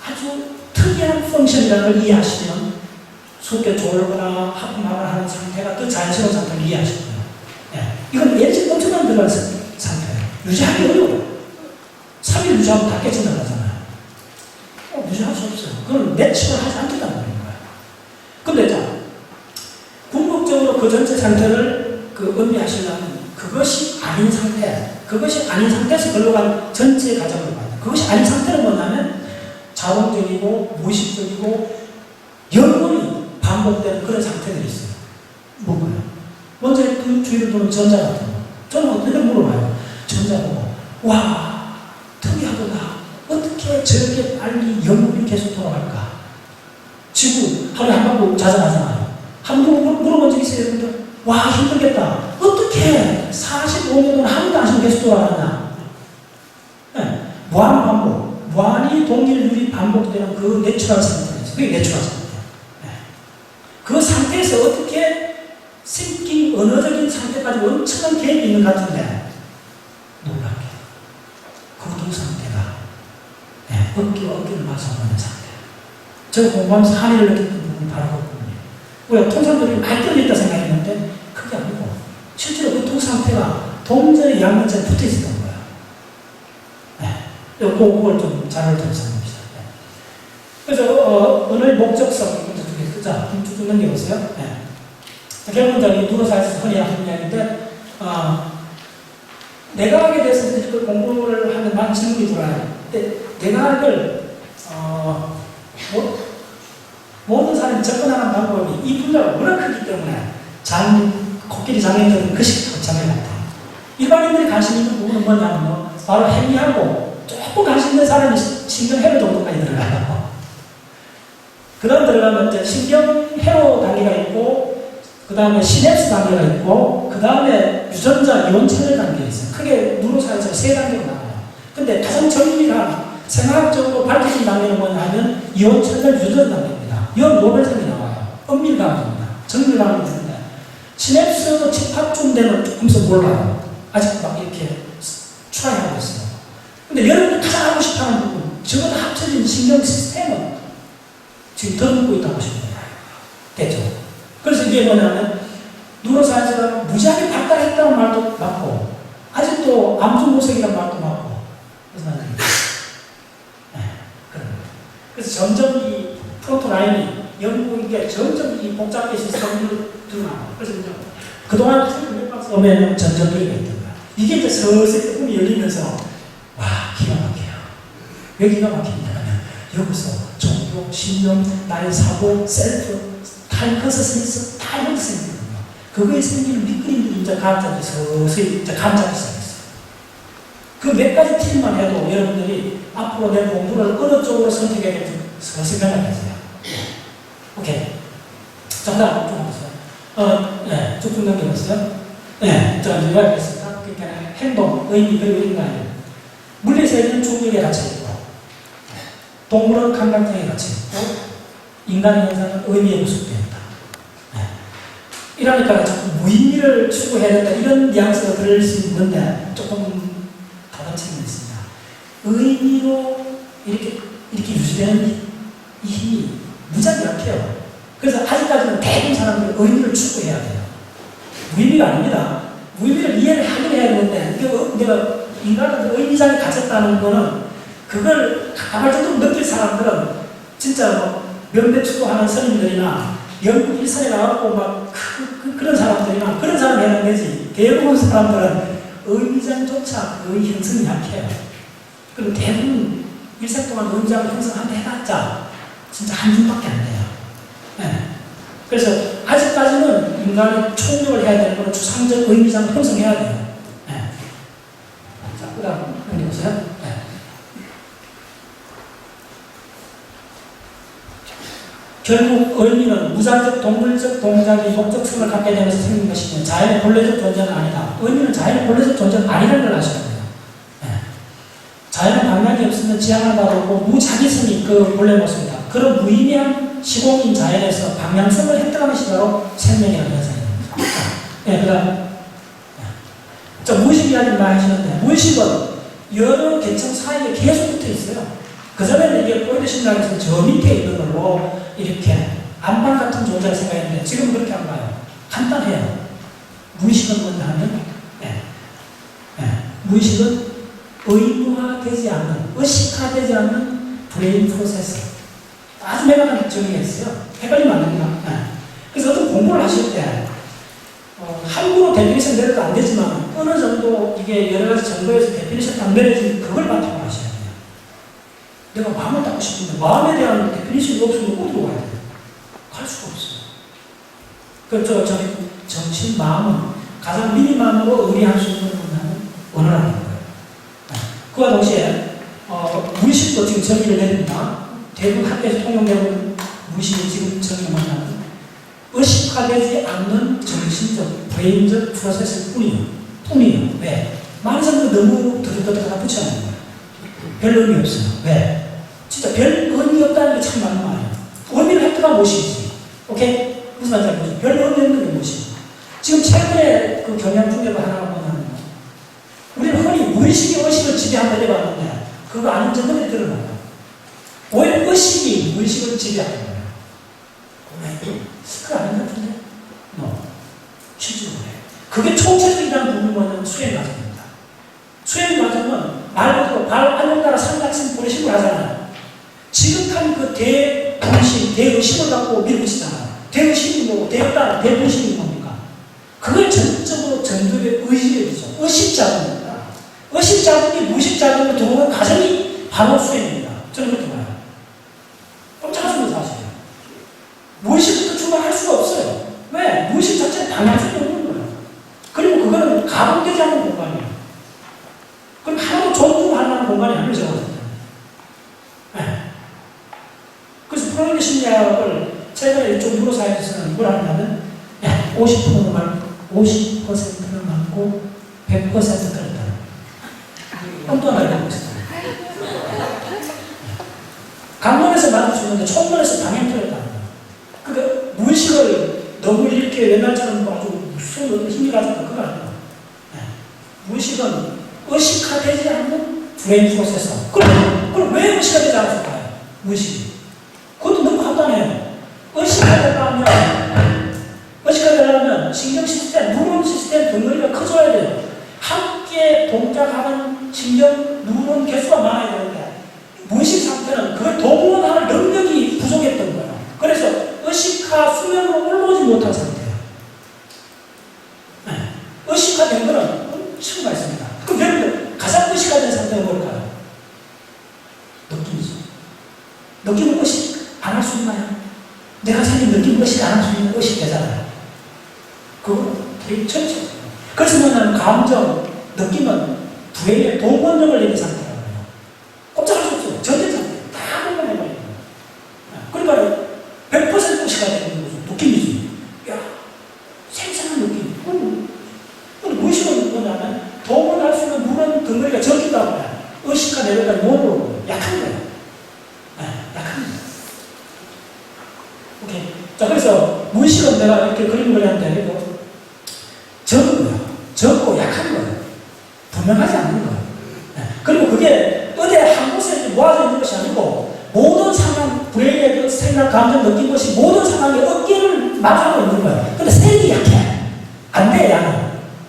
아주 특이한 펑션이라는 걸 이해하시면 쉽게 졸거나 하품하거나 하는 상태가 더 자연스러운 상태를 이해하실 거예요. 이건 에너지 엄청나게 들어가는 상태예요. 유지하기 어려워요. 3일 유지하면 다 깨진다고 하잖아요. 유지할 수 없어요. 그건 매칭을 하지 않겠다는 거예요. 근데 자, 궁극적으로 그 전체 상태를 의미하시려면 그것이 아닌 상태에서 걸러간 전체 과정을 봐야 돼요. 그것이 아닌 상태는 뭐냐면 자동적이고 무의식적이고 영원히 반복되는 그런 상태들이 있어요. 뭔가요? 먼저 그 주위를 도는 전자 같은 거. 저는 어떻게 물어봐요. 전자 보고, 와, 특이하구나. 어떻게 저렇게 빨리 영혼이 계속 돌아갈까? 지구 하루에 한 번 자전하잖아요. 한 번 물어본 적 있어요, 여러분들? 와, 힘들겠다. 어떻게 45년 동안 한 번도 안 쉬고 계속 돌아가느냐? 네. 무한 반복. 무한히 동일률이 반복되는 그 내추럴 상태에서. 그게 내추럴 상태. 네. 그 상태에서 어떻게 싱킹, 언어적인 상태까지 엄청난 개입이 있는 것 같은데, 놀랍게. 그 상태가, 어깨와 어깨를 마주하는 상태. 제가 공부하면서 한의를 느꼈던 부분이 바로 그거거든요. 우리가 통상적으로 많이 떨어졌다 생각했는데, 그게 아니고, 실제로 그 두 상태가 동전의 양면체에 붙어 있었던 거예요. 그걸 좀 자료를 좀 써봅시다. 그래서, 언어의 목적성, 자, 쭉 넘겨보세요. 결국은 이 누로사에서 흔히 하는 이야기인데, 내가학에 대해서 그 공부를 하면 많은 질문이 들어와요. 내가학을, 모든 사람이 접근하는 방법이 이 분야가 워낙 크기 때문에 코끼리 장애인들은 그것이 장애 같아요. 일반인들이 관심 있는 부분은 뭐냐면 바로 행위하고 조금 관심 있는 사람이 신경회로 정도까지 들어가요. 그 다음 들어가면 이제 신경회로 단계가 있고 그 다음에 시냅스 단계가 있고, 그 다음에 유전자 이온 채널 단계가 있어요. 크게 누로사이즈가 세 단계가 나와요. 근데 가장 정밀한 생화학적으로 밝혀진 단계는 뭐냐면 이온 채널 유전 단계입니다. 이건 노벨상이 나와요. 은밀감입니다. 정밀감이 있는데 시냅스 집합쯤 되면 조금씩 몰라요. 아직 막 이렇게 트라이하고 있어요. 근데 여러분이 가장 하고 싶어 하는 부분, 저것도 합쳐진 신경 시스템은 지금 더 묻고 있다고 싶어요. 됐죠? 그래서 이게 뭐냐면, 누로사이즈가 무지하게 발달했다는 말도 맞고, 아직도 암수모색이라는 말도 맞고, 그래서 나는, 그런 거예요. 그래서 점점 이 프로토라인이, 연구이게 점점 이 복잡한 시스템으로 드러나요. 그래서 이제 그동안 몇 박스 오면 전전도리가 있던 거야. 이게 이제 서서히 꿈이 열리면서, 와, 기가 막혀요. 왜 기가 막히냐면, 여기서 종교, 신념, 나의 사고, 셀프, 타임 컨서스니스, 다 이런 게 생기거든요. 그거에 생기는 밑그림들이 이제 과학자들이 서서히 이제 감잡기 시작했어요. 그 몇 가지 팁만 해도 여러분들이 앞으로 내 공부를 어느 쪽으로 선택해야 될지 서서히 변화했어요. 오케이. 정답 좀 보세요. 네, 쭉쭉 넘겨보세요. 네, 제가 이제 요약했습니다. 그러니까 행동, 의미, 그리고 인간. 물리세계는 중력에 갇혀있고, 동물은 감각장애에 갇혀있고, 인간의 현상은 의미에 구속되어 있다. 네. 이러니까 자꾸 무의미를 추구해야 된다. 이런 뉘앙스가 들을 수 있는데 조금 다른 이 있습니다. 의미로 이렇게 유지되는 이 힘이 무지하게 약해요. 그래서 아직까지는 대부분 사람들이 의미를 추구해야 돼요. 무의미가 아닙니다. 무의미를 이해를 하긴 해야 되는데, 내가 인간은 의미장에 갇혔다는 거는 그걸 가발적으로 느낄 사람들은 진짜 뭐 면배 추구하는 스님들이나 영국 일선에 나가고 막 그런 사람들이나 그런 사람이 해야 되지. 대부분 사람들은 의미장조차 거의 형성이 약해요. 그리고 대부분 일생 동안 의미장을 형성한다 해봤자 진짜 한 줌밖에 안 돼요. 네. 그래서 아직까지는 인간이 총력을 해야 되는 건 추상적 의미장을 형성해야 돼요. 네. 자, 그 다음 넘겨보세요. 네. 결국 의미는 무자적, 동물적, 동작이 목적성을 갖게 되면서 생긴 것이며 자연의 본래적 존재는 아니다. 의미는 자연의 본래적 존재는 아니라는 걸 아셔야 돼요. 네. 자연은 방향이 없으면 지향을 바라고 무자기성이 그 본래 모습이다. 그런 무의미한 시공인 자연에서 방향성을 획득하는 것이 바로 생명이라는 현상입니다. 네, 그 다음. 자, 무의식이라는 말 하시는데, 무의식은 여러 계층 사이에 계속 붙어 있어요. 그전에는 이게 프로이드 심리학에서 저 밑에 있는 걸로 이렇게 안방 같은 존재를 생각했는데 지금 그렇게 안 봐요. 간단해요. 무의식은 뭔가 하면 무의식은 의무화되지 않는, 의식화되지 않는 브레인 프로세스. 아주 명확한 정의가 있어요. 헷갈리면 안 됩니다. 그래서 어떤 공부를 하실 때 함부로 데피니션 내려도 안 되지만 어느 정도 이게 여러 가지 정보에서 데피니션 딱 내려진 그걸 바탕으로 하셔야 돼요. 내가 마음을 닫고 싶은데 마음에 대한 데피니션이 없으면 어디로 가야 돼요? 갈 수가 없어요. 그래서 저희 정신, 마음은 가장 미니만으로 의뢰할 수 있는 것은 언어라는 거예요. 그와 동시에 무의식도 지금 정의를 내립니다. 대부분 학교에서 통용되는 무의식이 지금 정의가 뭐냐면 의식화되지 않는 정신적, 브레인적 프로세스일 뿐이에요. 왜? 많은 사람들 너무 더덕더덕 붙여놓은 거예요. 별 의미 없어요. 왜? 진짜 별 의미 없다는 게 참 많은 말이에요. 의미를 획득한 무엇이지? 오케이? 무슨 말인지 알죠? 별 의미 없는 게 무엇이지? 지금 최근에 그 경향 중에도 하나가 뭐냐면 우리는 흔히 무의식이 의식을 지배한다 해봤는데 그거 아닌 점들이 드러나요. 오히려 의식이 무의식을 지배하는 거예요. 그거 아닌 것 같은데? 실제로 그래. 그게 총체적이라는 부분이 뭐냐면 수행 과정입니다. 수행 과정은 말 그대로 발 안녕나라 삼각심 보내심을 하잖아요. 지극한 그 대분심, 대의심을 갖고 밀붙이잖아요. 대의심이 뭐고, 대분심이 뭡니까? 그걸 전적으로 전도의 의지를 주죠. 의식자금입니다. 의식자금이 무의식자금으로 들어오는 과정이 바로 수행입니다. 저는 그렇게 봐요. 깜짝하시는 사실이에요. 무의식부터 출발할 수가 없어요. 왜? 무의식 자체는 방향성이 없는 거예요. 그리고 그거는 가동되지 않는 공간이에요. 그럼 하나도 존중할 만한 공간이 아니죠. 네. 그래서 프로이드 심리학을 최근에 이쪽 뉴로사이언스는 뭘 하냐면 50%를 맞고 100% 떨었다. 엉뚱한 알고 있어요. 강론에서 맞을 수 있는데 총론에서 당연히 틀렸다. 그러니까 무의식을 너무 이렇게 옛날처럼 아주 무슨 어떤 힘이 가졌다. 그거 아니에요. 네. 무의식은 의식화되지 않는 브레인 프로세서. 그럼 왜 의식화되지 않았을까요? 무의식이. 그것도 너무 간단해요. 의식화되려면 신경 시스템, 누런 시스템 덩어리가 커져야 돼요. 함께 동작하는 신경, 누런 개수가 많아야 되는데 무의식 상태는 그걸 동원할 능력이 부족했던 거예요. 그래서 의식화 수면으로 올라오지 못한 상태예요. 네. 의식화된 거는 엄청 많습니다. 그럼 여러분 가장 의식화된 상태가 뭘까요? 느낌이죠. 느낌을 의식 안 할 수 있나요? 내가 생긴 느낌 의식 안 할 수 있는 의식 되잖아요. 그건 되게 철저해요. 그래서 뭐냐면 감정, 느낌은 브레인의 동원력을 내는 상태라고 해요. 꼼짝할 수 없어요. 전제 상태. 다 동원해버려요. 그러니까 100% 의식화 되는 거죠. 느낌이지. 야, 생생한 느낌. 근데 무의식은 뭐냐면 동원할 수 있는 누런 덩어리가 적힌다고 해요. 의식화 내려가는 몸으로 약한 거예요. 네, 약한 거예요. 오케이. 자, 그래서 무의식은 내가 이렇게 그림 그렸는데, 이거 적은 거예요. 적고 약한 거예요. 분명하지 않는 거예요. 네. 그리고 그게 어디 한 곳에 모아져 있는 것이 아니고, 모든 상황, 브레인의 그 생각, 감정, 느낀 것이 모든 상황에 어깨를 맞추고 있는 거예요. 근데 세력이 약해. 안 돼, 야는.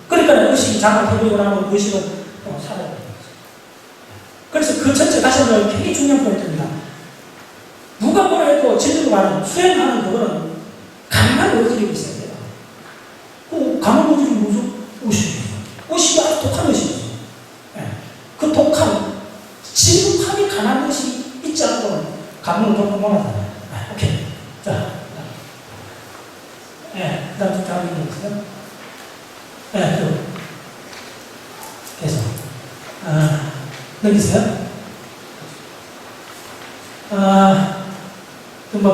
그러니까 의식이 장악해버리고 나면 무의식은 사라져요. 그래서 그 전체 다시 한번 굉장히 중요한 포인트입니다. 누가 뭐라 해도 제대로 말하는, 수행하는 그거는 강한 의지력이 있어야 돼요. 강한 의지력이 무슨 의식이에요? 의식이 아주 독한 의식이죠. 네. 그 독한, 지독함이 강한 의식이 있지 않고는 강론을 독한 못하잖아요. 네. 오케이. 자. 네. 그 다음 다음 얘기 있어요? 네. 계속. 넘기세요?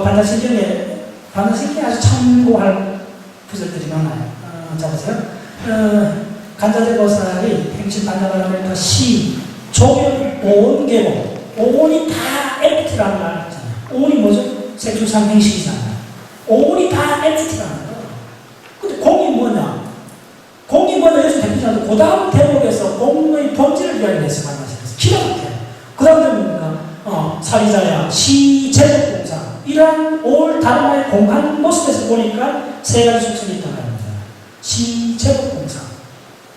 반사신경에 아주 참고할 구절들이 많아요. 자, 보세요. 간자대 보살이 행신 반자바라메터 시, 조견, 오온, 계보. 오온이 다 엔티티라는 말 있잖아요. 오온이 뭐죠? 색주상 행식이잖아요. 오온이 다 엔티티라는 거예요. 근데 공이 뭐냐? 공이 뭐냐? 여기서 대표지 않는데, 그 다음 대목에서 공의 본질을 이야기했어요. 반사신경에서. 기가 막혀요. 그 다음 대목입니까? 사리자야, 시, 제목공사. 이러한 올 다르마의 공간 모습에서 보니까 세 가지 속성이 있다고 합니다. 시, 제목공사.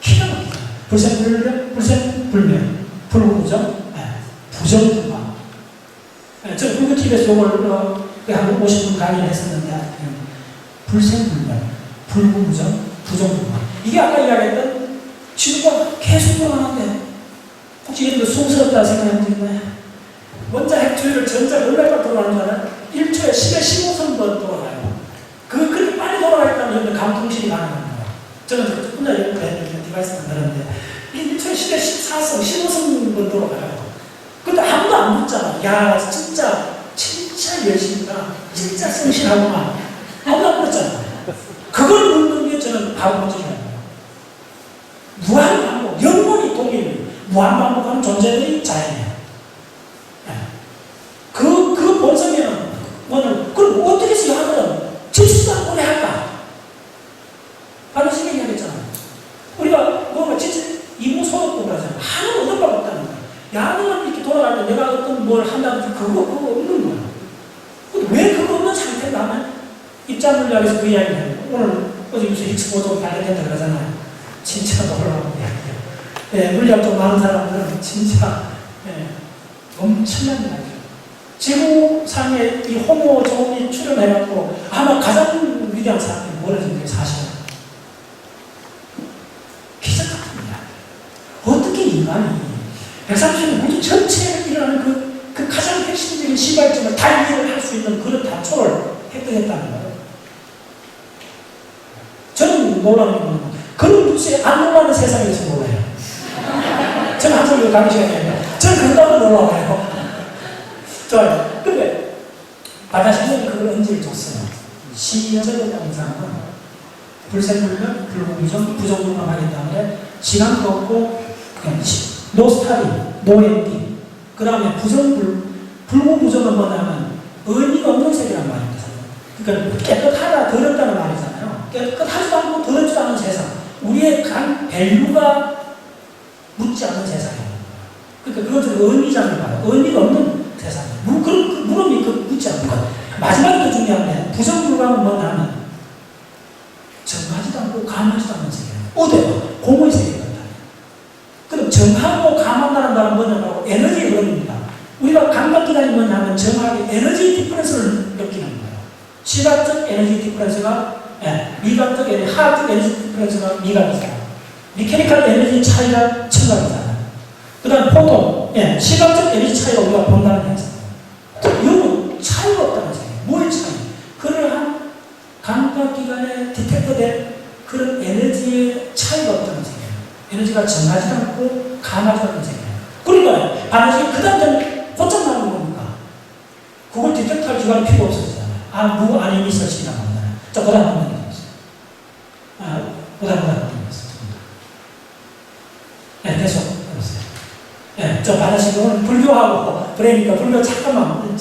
기가 막히다. 불생불명, 불구부정, 부정불만. 저 불구TV에서 이걸 한 50분 강의를 했었는데, 불생불명, 불구부정, 부정불만. 이게 아까 이야기했던 치료가 계속 돌아가는데, 혹시 예를 들어 수고스럽다 생각해 보셨나요? 원자 핵주의를 전자가 얼마나 돌아가는 줄 알아요? 1초에 10에 15선번 돌아가요. 그렇게 빨리 돌아가니까 여러분들 감통실이 가능한 거예요. 저는 혼자 연구했는데 디바이스 만들었는데 1초에 10에 14선, 15선번 돌아가요. 근데 아무도 안 묻잖아. 야, 진짜 열심히다. 진짜 성실하구나. 아무도 안 묻잖아. 그걸 묻는 게 저는 바로 문제예요. 무한반복, 영원히 동일, 무한반복하는 존재들이 자연이에요. 그 본성에는 뭐냐면, 그럼 어떻게 해서 야는 질수가 오래 할까? 바로 생각이 하겠잖아요. 우리가 뭔가 진짜 이무소득법을 하잖아요. 하나는 얻을 바가 없다는 거예요. 야는 이렇게 돌아갈 때 내가 어떤 뭘 한다든지 그거 없는 거예요. 근데 왜 그거 없는 상태인가 하면 입자물리학에서 그 이야기를 해요. 오늘 어제 무슨 힉스 보존 발견된다 그러잖아요. 진짜 놀라운 이야기예요. 네, 물리학 좀 많은 사람들은 진짜 엄청난 이야기예요. 지구상에 이 호모 종이 출현해갖고 아마 가장 위대한 사람이 뭐라는 게 사실은 기적 같은 이야기예요. 어떻게 인간이 130년 우주 전체에 일어나는 그 가장 핵심적인 시발점을 다 이해를 할 수 있는 그런 단초를 획득했다는 거예요. 저는 놀라는 건 그런 뉴스에 안 놀라는 세상에서 놀라요. 저는 항상 이거 강의 시간에 저는 그거는 놀라워요. 좋아요. 근데 바다신경이 그걸 언제 줬어요? 시연적인 영상은 불생불면, 불공유정, 부정불만 하기 때문에 시간도 없고, 그냥 노 스타디, 노 엔딩. 그 다음에 불구부정은 뭐냐면 의미가 없는 세계란 말입니다. 그러니까 깨끗하다, 더럽다는 말이잖아요. 깨끗하지도 않고 더럽지도 않은 세상. 우리의 밸류가 묻지 않는 세상이에요. 그러니까 그것은 의미장을 봐요. 의미가 없는 세상이에요. 물음이 묻지 않는 것. 마지막에 중요한 게 부정불감은 뭐냐면 정하지도 않고 감하지도 않는 세계예요. 어때요? 공의 세계입니다. 그럼 정하고 감한다는 말은 뭐냐면 에너지의 흐름입니다. 우리가 감각기관이 뭐냐면 정확하게 에너지 디퍼런스를 느끼는 거예요. 시각적 에너지 디퍼런스가 미각적 에너지, 화학적 에너지 디퍼런스가 미각이잖아요. 미케니컬 에너지 차이가 청각이잖아요. 그 다음 포톤, 시각적 에너지 차이가 우리가 본다는 거죠. 이거는 차이가 없다는 거예요. 뭐의 차이? 그러한 감각기관에 디텍터된 그런 에너지의 차이가 없다는 거예요. 에너지가 정하지 않고 감하지 않는 세계예요. 그러니까 반드시 그 다음 곧장 나오는 겁니까? 그걸 디텍트할 기관이 필요 없었잖아요. 무 아니미 설치나 만나요. 자, 그 다음 한번 해보세요. 그 다음 해보겠습니다. 계속 해보세요. 저 반드시 불교하고 그러니까 불교 잠깐만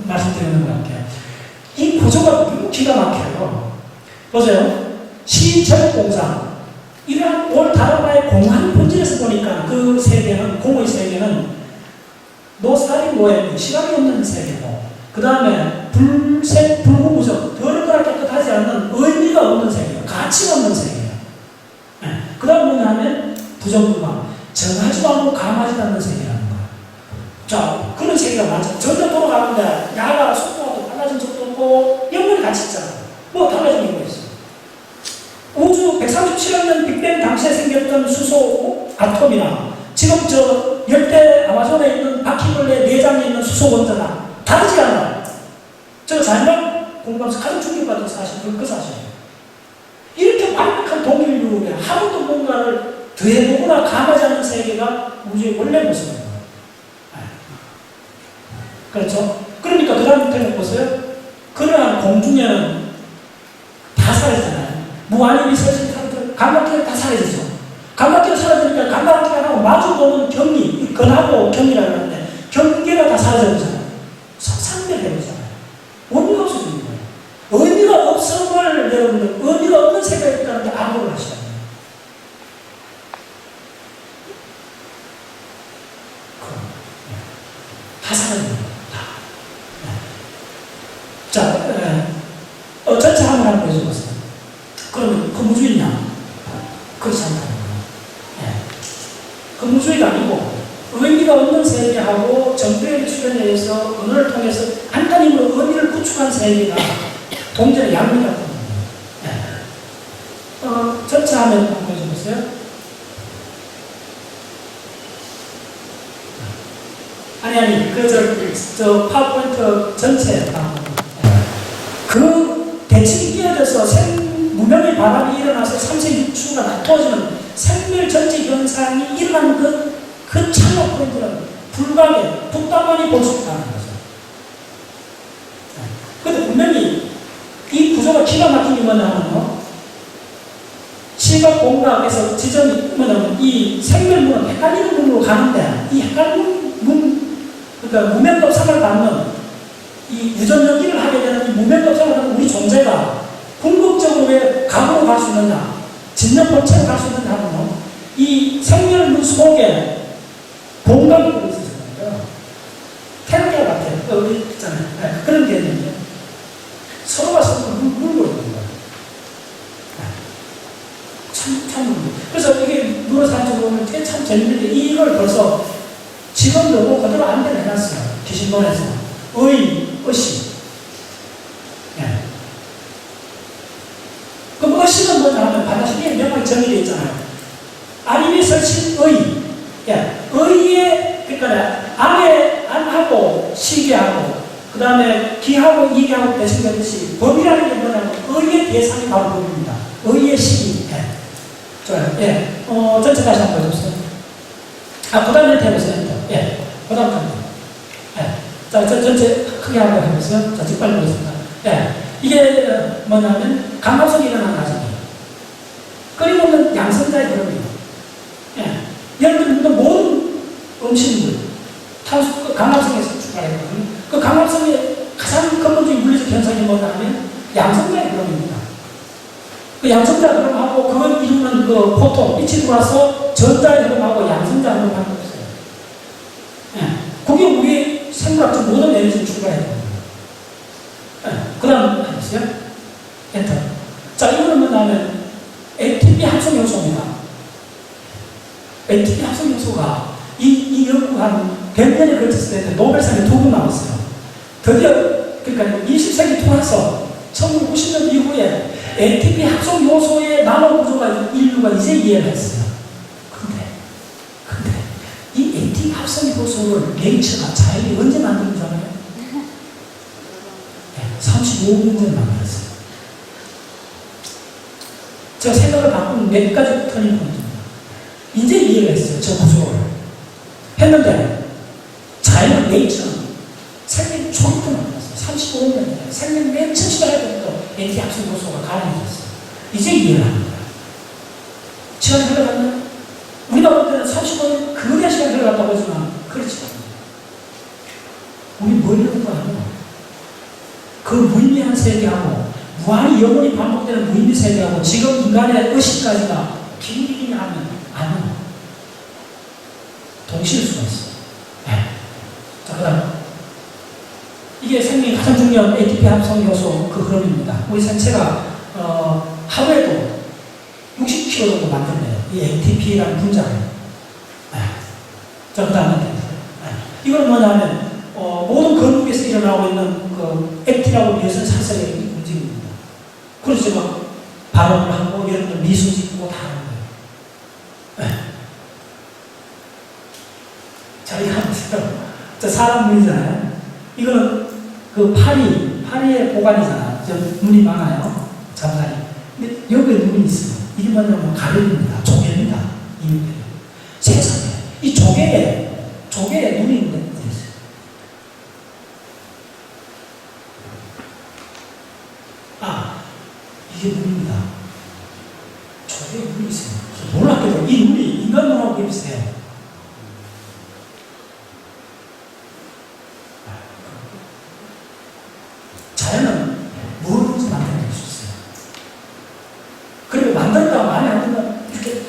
말씀드리는 것 같아요. 이 구조가 너무 기가 막혀요. 보세요. 시절공상. 이러한 올 다르마의 공한 본질에서 보니까 그 세계는, 공의 세계는 노사리 노예, 시간이 없는 세계고, 그 다음에 불구부정, 더럽거나 깨끗하지 않는 의미가 없는 세계예요. 가치가 없는 세계예요. 그 다음 뭐냐 하면 부정불감, 정하지도 않고 감하지도 않는 세계라는 거예요. 자, 그런 세계가 많죠. 점점 돌아가는데 야가 속도가 달라진 적도 없고 영원히 같이 있잖아. 뭐 달라진 게 뭐 있어? 우주 137억 년 빅뱅 당시에 생겼던 수소 아톰이나 지금 저 열대 아마존에 있는 바퀴벌레 내장에 있는 수소 원자나 다르지 않아요. 저 자연학 공부하면서 가장 충격받은 사실, 그 사실이에요. 이렇게 완벽한 동일률에 하루도 뭔가를 더해보거나 감하지 않는 세계가 우주의 원래 모습이에요. 그렇죠? 그러니까 그 다음 밑에 보세요. 그러한 공중에는 다 사라지잖아요. 무한히 설신 감각기가 다 사라지죠. 감각기가 사라지니까 감각기관하고 마주보는 경리, 근하고 경리라고 하는데 경계가 다 사라져버리잖아요. 상대되어버리잖아요. 의미가 없어지는 거예요. 의미가 없음을 여러분들, 의미가 없는 세계가 있다는 게 암호를 하시잖아요. 다 사라집니다. 자, 전체 한번 보여주겠습니다. 그러면 근무주의냐? 그렇지 않다는 거예요. 근무주의가 아니고 의미가 없는 세계하고 정부의 출현에 의해서 언어를 통해서 한단임으로 의미를 구축한 세계가 동전의 양면 같은 거예요. 전체 화면 한번 보여주세요. 아니, 저 파워포인트 전체 그 대칭이 끼어져서 무명의 바람이 일어나서 3세 6추가 나토지는 생멸 전체 현상이 일어나는 그 찰나 포인트는 불가게 북다만이 볼 수 있다는 거죠. 그런데 분명히 이 구조가 기가 막힌 게 뭐냐면요. 시각 공각에서 지점이 뭐냐면 이 생멸문은 헷갈리는 문으로 가는데 이 헷갈리는 그러니까 무명법상을 받는 이 유전연기를 하게 되는 이 무명법상을 받는 우리 존재가 궁극적으로 왜 감으로 갈 수 있느냐, 진정본체로 갈 수 있느냐 하면요. 이 생멸문 속에 공간이 들어있어요. 태극기와 같아요. 여기 있잖아요. 그런 개념이에요. 서로가 서로 물고 있는 거예요. 참. 그래서 이게 누워서 보면 참 재밌는데 이걸 벌써 지금도 그대로 안대를 해놨어요. 기신론에서. 의시. 그럼 의시는 뭐냐 하면 반드시 명확히 정의되어 있잖아요. 아니미 설친 의의, 그러니까 안하고 시계하고 그 다음에 기하고 이계하고 배신되듯이 법이라는 게 뭐냐면 의의 대상이 바로 법입니다. 의의 시기. 좋아요. 전체 다시 한번 해주세요. 그 다음에 해보세요. 그 다음 자, 전체 크게 한번 해보세요. 자, 지금 빨리 보겠습니다. 이게 뭐냐면 감각성이 일어나는 과정이에요. 끊임없는 양성자의 흐름이에요. 예. 예를 들면 모든 음식물, 강합성에서 출발했거든요. 그 강합성의 가장 근본적인 물리적 현상이 뭐냐 하면 양성자의 흐름입니다. 그 양성자 흐름하고 그걸 이루는 그 포톤, 빛이 들어와서 전자의 흐름하고 양성자 흐름하고 있어요. 예. 그게 우리의 생물학적 모든 에너지를 출발했거든요. 예. 그 다음 해보세요. 엔터. 자, 이거는 뭐냐면 ATP 합성 요소입니다. ATP 합성 요소가 이 연구가 한 100년에 걸쳤을 때 노벨상이 2번 나왔어요. 드디어, 그러니까 20세기 들어와서 1990년 이후에 ATP 합성 요소의 나노 구조가 인류가 이제 이해를 했어요. 근데 이 ATP 합성 요소를 네이처가 자연이 언제 만든 줄 알아요? 35년 전에 만들었어요. 제가 생각을 바꾼 몇 가지 터닝 포인트입니다. 이제 이해를 했어요. 저 구조를. 했는데 자연은 네이처는 생명 초기부터 만들었어요. 35년 전에 생명 맨 처음 시작할 때부터 ATP 합성 요소가 가능해졌어요. 이제 이해를 합니다. 시간이 흘러갔나요? 우리가 볼 때는 35년 그거의 시간이 흘러갔다고 하지만 그렇지 않습니다. 우리 뭘 연구하면 그 무의미한 세계하고 무한히 영원히 반복되는 무의미 세계하고 지금 인간의 의식까지가 긴밀히 하면 아니요. 동시일 수가 있어요. 네. 자, 그 다음. 이게 생명이 가장 중요한 ATP 합성 요소 그 흐름입니다. 우리 생체가 하루에도 60kg 정도 만들어내요. 이 ATP라는 분자를. 네. 자, 그 다음에. 네. 이건 뭐냐면 모든 건국에서 일어나고 있는 그 액티라고 비해서 사설의 움직임입니다. 그래서 제가 발언을 하고 여러분들 미술 짓고 다 하는 거예요. 네. 자, 이거 한번 보세요. 자, 사람 눈이잖아요. 이거는 그 파리의 보관이잖아요. 저 눈이 많아요. 잠자리. 근데 여기에 눈이 있어요. 이게 뭐냐면 가려입니다. 조개입니다. 세상에. 이 조개에 눈이 있는데, 이게 눈입니다. 조개에 눈이 있어요. 놀랍게도 이 눈이 인간 눈하고 비슷해요. 자연은 무엇인지 만들어낼 수 있어요. 그리고 만들다가 많이 안 된다 이렇게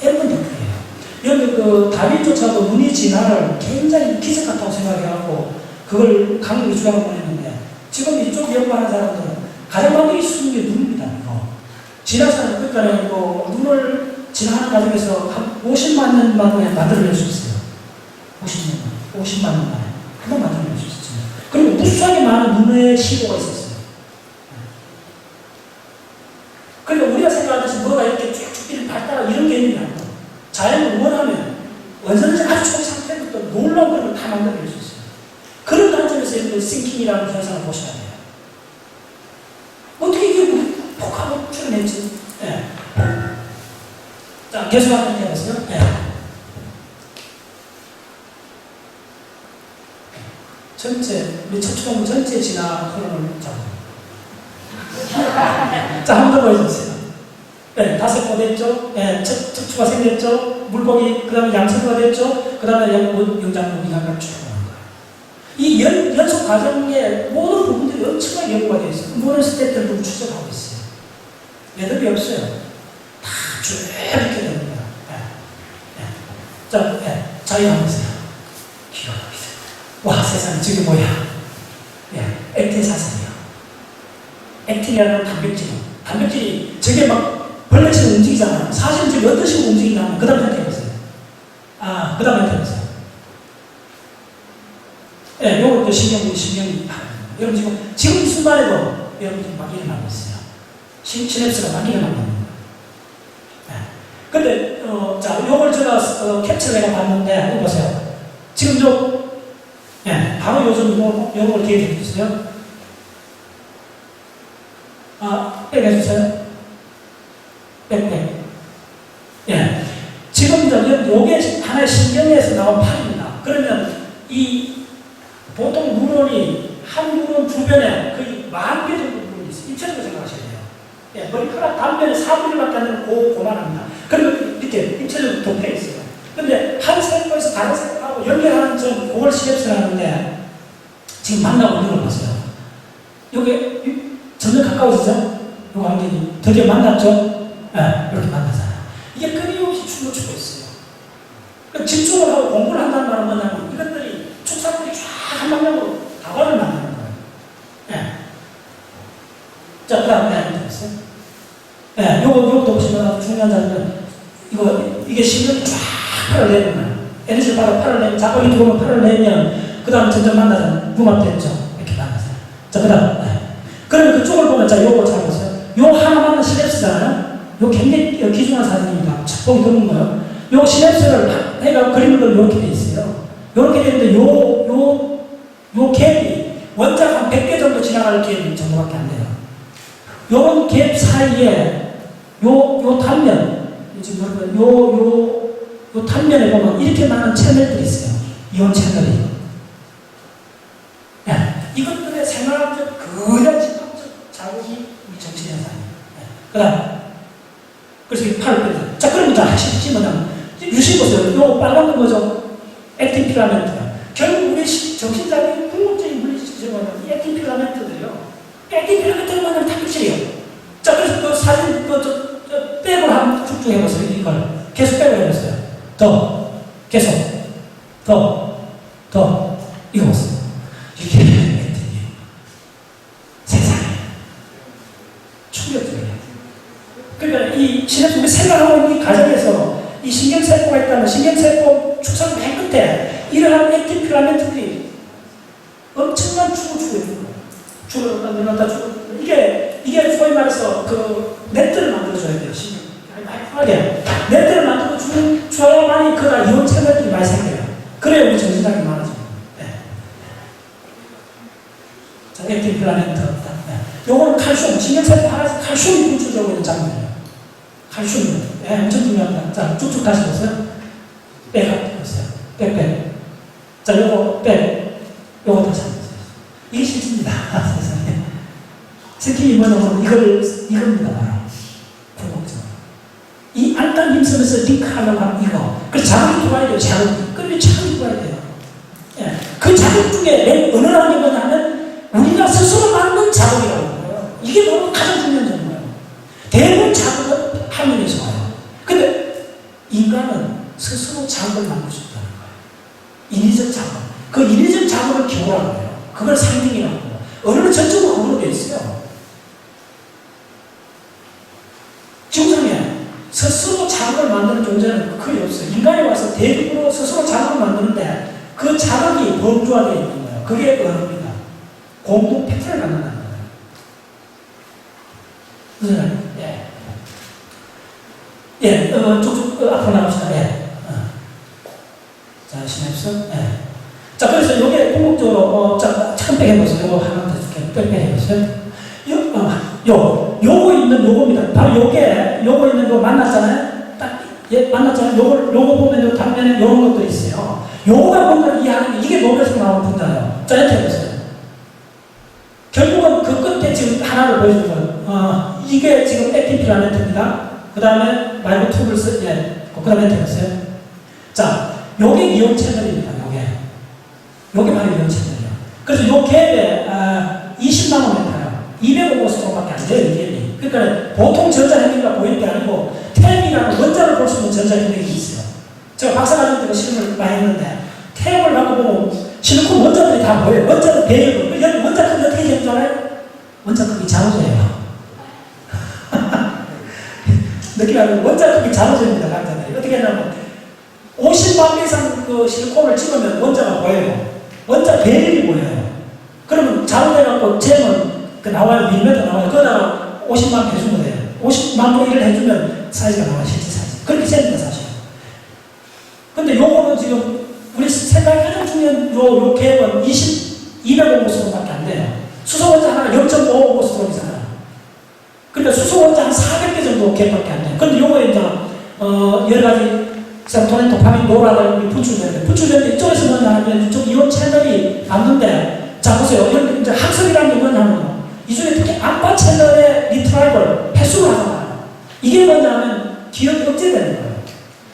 예쁜 덕분이에요. 여기 그 다빈조차도 눈이 진화를 굉장히 기적 같다고 생각해갖고 그걸 강력히 주장을 했는데 지금 이쪽 연구하는 사람들은 가장 만들기 쉬운 게 눈입니다. 진화사는 그러니까 눈을 진화하는 과정에서 한 50만 년 만에 만들어낼 수 있어요. 50만 년 만에 한번 만들어낼 수 있어요. 그리고 무수하게 많은 눈의 시도가 있었어요. 그러니까 우리가 생각하듯이 뭐가 이렇게 쭉쭉 발달 이런 개념이 아니고 자연을 원하면 언제든지 아주 초기 상태부터 놀라운 걸 다 만들어낼 수 있어요. 그런 관점에서 이런 싱킹이라는 현상을 보셔야 돼요. 어떻게 이게 폭하고 출현했지? 예. 자, 계속 한번 해보세요. 예. 우리 척추동물 전체 진화 흐름을 자, 한 번 더 보여주세요. 네, 다섯 번 됐죠? 네, 척추가 생겼죠? 물고기, 그 다음에 양서류가 됐죠? 그 다음에 영장류, 미간을 쭉 나오는 거예요. 이 연속 과정의 모든 부분들이 엄청나게 연구가 되어 있어요. 모든 스태프들을 추적하고 있어요. 매듭이 없어요. 다 쭉 이렇게 됩니다. 네. 네. 자, 네. 자유 한번 보세요. 기가 막히세요. 와, 세상에, 저게 뭐야? 네. 액틴 사슬이요. 액틴이라는 단백질이 저게 막 벌레처럼 움직이잖아요. 사실은 저게 어떤 식으로 움직이냐면, 그 다음에 해보세요. 그 다음에 해보세요. 예, 요것도 신경이. 여러분 지금 이 순간에도 여러분들이 막 일어나고 있어요. 시냅스가 막 일어나고 있는 거예요. 예. 근데, 자, 요걸 제가 캡처를 해가 봤는데, 보세요. 지금 바로 요즘 요걸 뒤에 대주세요. 빼내주세요. 예. 지금 요게 하나의 신경에서 나온 팔입니다. 그러면 보통 뉴런이 한 뉴런 주변에 거의 10,000개 정도 뉴런이 있어요. 입체적으로 생각하셔야 돼요. 예, 머리카락 단면에 4분의 1밖에 안 되는 고만합니다. 그리고 이렇게 입체적으로 덮여 있어요. 근데 한 세포에서 다른 세포하고 연결하는 점, 그걸 시냅스를 하는데, 지금 만나고 있는 걸 보세요. 여기 점점 가까워지죠? 이 관계이 드디어 만났죠? 예, 이렇게 만나잖아요. 이게 끊임없이 춤을 추고 있어요. 그러니까 집중을 하고 공부를 한다는 말은 뭐냐면, 이것들이 축사들이 쫙 한 방향으로 다발을 만드는 거예요. 예. 자, 그 다음에 됐어요? 예, 요것도 보시면 아주 중요한 자리는, 이게 신경이 쫙 팔을 내는 거예요. 에너지를 받아 팔을 내면, 자극이 들어오면 팔을 내면, 그 다음 점점 만나잖아요. 융합됐죠? 이렇게 만나세요. 자, 그 다음. 네. 그러면 그쪽을 보면, 자, 요거 잘 보세요. 요 하나만은 시냅스잖아요? 요 굉장히 귀중한 사진입니다. 참 보기 드문 거예요. 요 시냅스를 해가 그림을 그리면 요렇게 돼 있어요. 요렇게 되는데, 요 갭이 원작 한 100개 정도 지나갈 갭 정도밖에 안 돼요. 요런 갭 사이에, 요 단면, 지금 요 단면에 보면 이렇게 많은 채널들이 있어요. 이온 채널이. 네. 이것들의 생활적, 그냥 직접적 자극이 우리 정신 현상이에요. 네. 그 다음. 그래서 이 팔을 빼서. 자, 그럼 자, 핵심이 뭐냐면, 유심 보세요. 요 빨간 거 뭐죠? 액틴 필라멘트. 결국 우리 정신장애 궁극적인 물리치료가 뭐냐면, 이 액틴 필라멘트들이요. 액틴 필라멘트는 뭐냐면 탁입질이에요. 자, 그래서 그 사진, 백을 한번 쭉쭉 해보세요. 이걸. 계속 백을 해보세요. 더. 계속. 더. 이거 보세요. 이게 액틴이에요. 세상에. 충격적이에요. 그러니까 이 신경세포 생각하고 있는 이 과정에서 이 신경세포가 있다면 신경세포 축산 맨 끝에 이러한 액틴 필라멘트들이 엄청난 축을 주고 있는 거예요. 축을 늘어났다 축을. 이게 소위 말해서 그 네트를 만들어줘야 돼요. 많이 편하게. 네트를 만들어줘야만이 그다 이온 채널들이 많이 생겨요. 그래야 우리 정신장애 많아져요. 네. 자, 액틴 필라멘트. 네. 요거는 칼슘, 신경세포 하나에서 칼슘이 분출되고 있는 장면이에요. 칼슘. 네, 엄청 중요합니다. 자, 쭉쭉 다시 보세요. 백, 보세요. 백. 자, 요거 요거 다시 한번 보세요. 이게 실수입니다. 세상에. 스킬이 뭐냐면 이겁니다. 바로. 이 안단 힘쓰면서 링크하려고 하는 이거. 그래서 자극이 들어와야 돼요. 자극이. 그러면 자극이 들어와야 돼요. 예. 그 자극 중에 맨 어느라는 게 뭐냐면 우리가 스스로 만든 자극이라고 해요. 이게 너무 가장 중요한 점이에요. 대부분 자극은 화면에서 와요. 근데 인간은 스스로 자극을 만들 수 있다는 거예요. 인위적 자극. 그 인위적 자극을 기호라고 해요. 그걸 상징이라고 해요. 언어는 전적으로 언어로 되어 있어요. 지구상에 스스로 자극을 만드는 존재는 거의 없어요. 인간이 와서 대부분으로 스스로 자극을 만드는데 그 자극이 범주화되어 있는 거예요. 그게 언어입니다. 공동 패턴을 갖는다는 거예요. 무슨 예. 예, 쭉쭉 앞으로 나갑시다. 예. 자, 시냅스. 예. 자, 그래서 이게 궁극적으로, 잠깐 빼해보세요. 요거 하나 더 줄게요. 빼해보세요. 요거 있는 요겁니다. 바로 요거 있는 요 만났잖아요? 딱, 예, 만났잖아요? 요거 보면 요 단면에 요런 것들이 있어요. 요거가 뭔가 이해하는 게 이게 노벨에서 나온 분자예요. 자, 이렇게 해보세요. 결국은 그 끝에 지금 하나를 보여주는 거예요. 이게 지금 액틴 필라멘트입니다. 그 다음에 말고 툴을 그 다음에 해보세요. 자, 요게 이온 채널입니다. 요게 바로 이온 채널이에요. 그래서 요 갭에 20나노미터예요. 205호스로밖에 안 돼요, 이게. 그러니까 보통 전자핵인가 보이는 게 아니고 태양이라는 원자를 볼 수 있는 전자핵이 있어요. 제가 박사과정 때 실험을 많이 했는데 태양을 갖고 보면 실리콘 원자들이 다 보여요. 원자는 배열을. 여기 원자 크기 어떻게 되는 줄 알아요? 원자 크기 자로제예요. 느낌 알고 원자 크기 자로제입니다, 강자들이. 어떻게 하냐면 50만 개 이상 그 실리콘을 찍으면 원자가 보여요. 원자 배열이 보여요. 그러면 자로제갖고 재면 나와요. 밀리미터 나와요. 그러다가 50만 개 해주면 돼요. 50만 개 일을 해주면 사이즈가 나와요. 실제 사이즈. 그렇게 셉니다, 사실. 근데 요거는 지금 우리 생각이 가장 중요한 요 갭은 205호스로밖에 안 돼요. 수소원자 하나가 0.55호스로이잖아요. 그러니까 수소원자 한 400개 정도 갭밖에 안 돼요. 근데 요거에 이제, 여러 가지 세로토닌, 도파민, 노라가 분출되는데, 분출되는데 이쪽에서 뭐냐 하면 이쪽 이온 채널이 맞는데, 자, 보세요. 이제 학습이라는 게 뭐냐면, 이 중에 특히 암파 채널의 리트라이벌, 횟수를 하잖아요. 이게 뭐냐면 기억이 억제되는 거예요.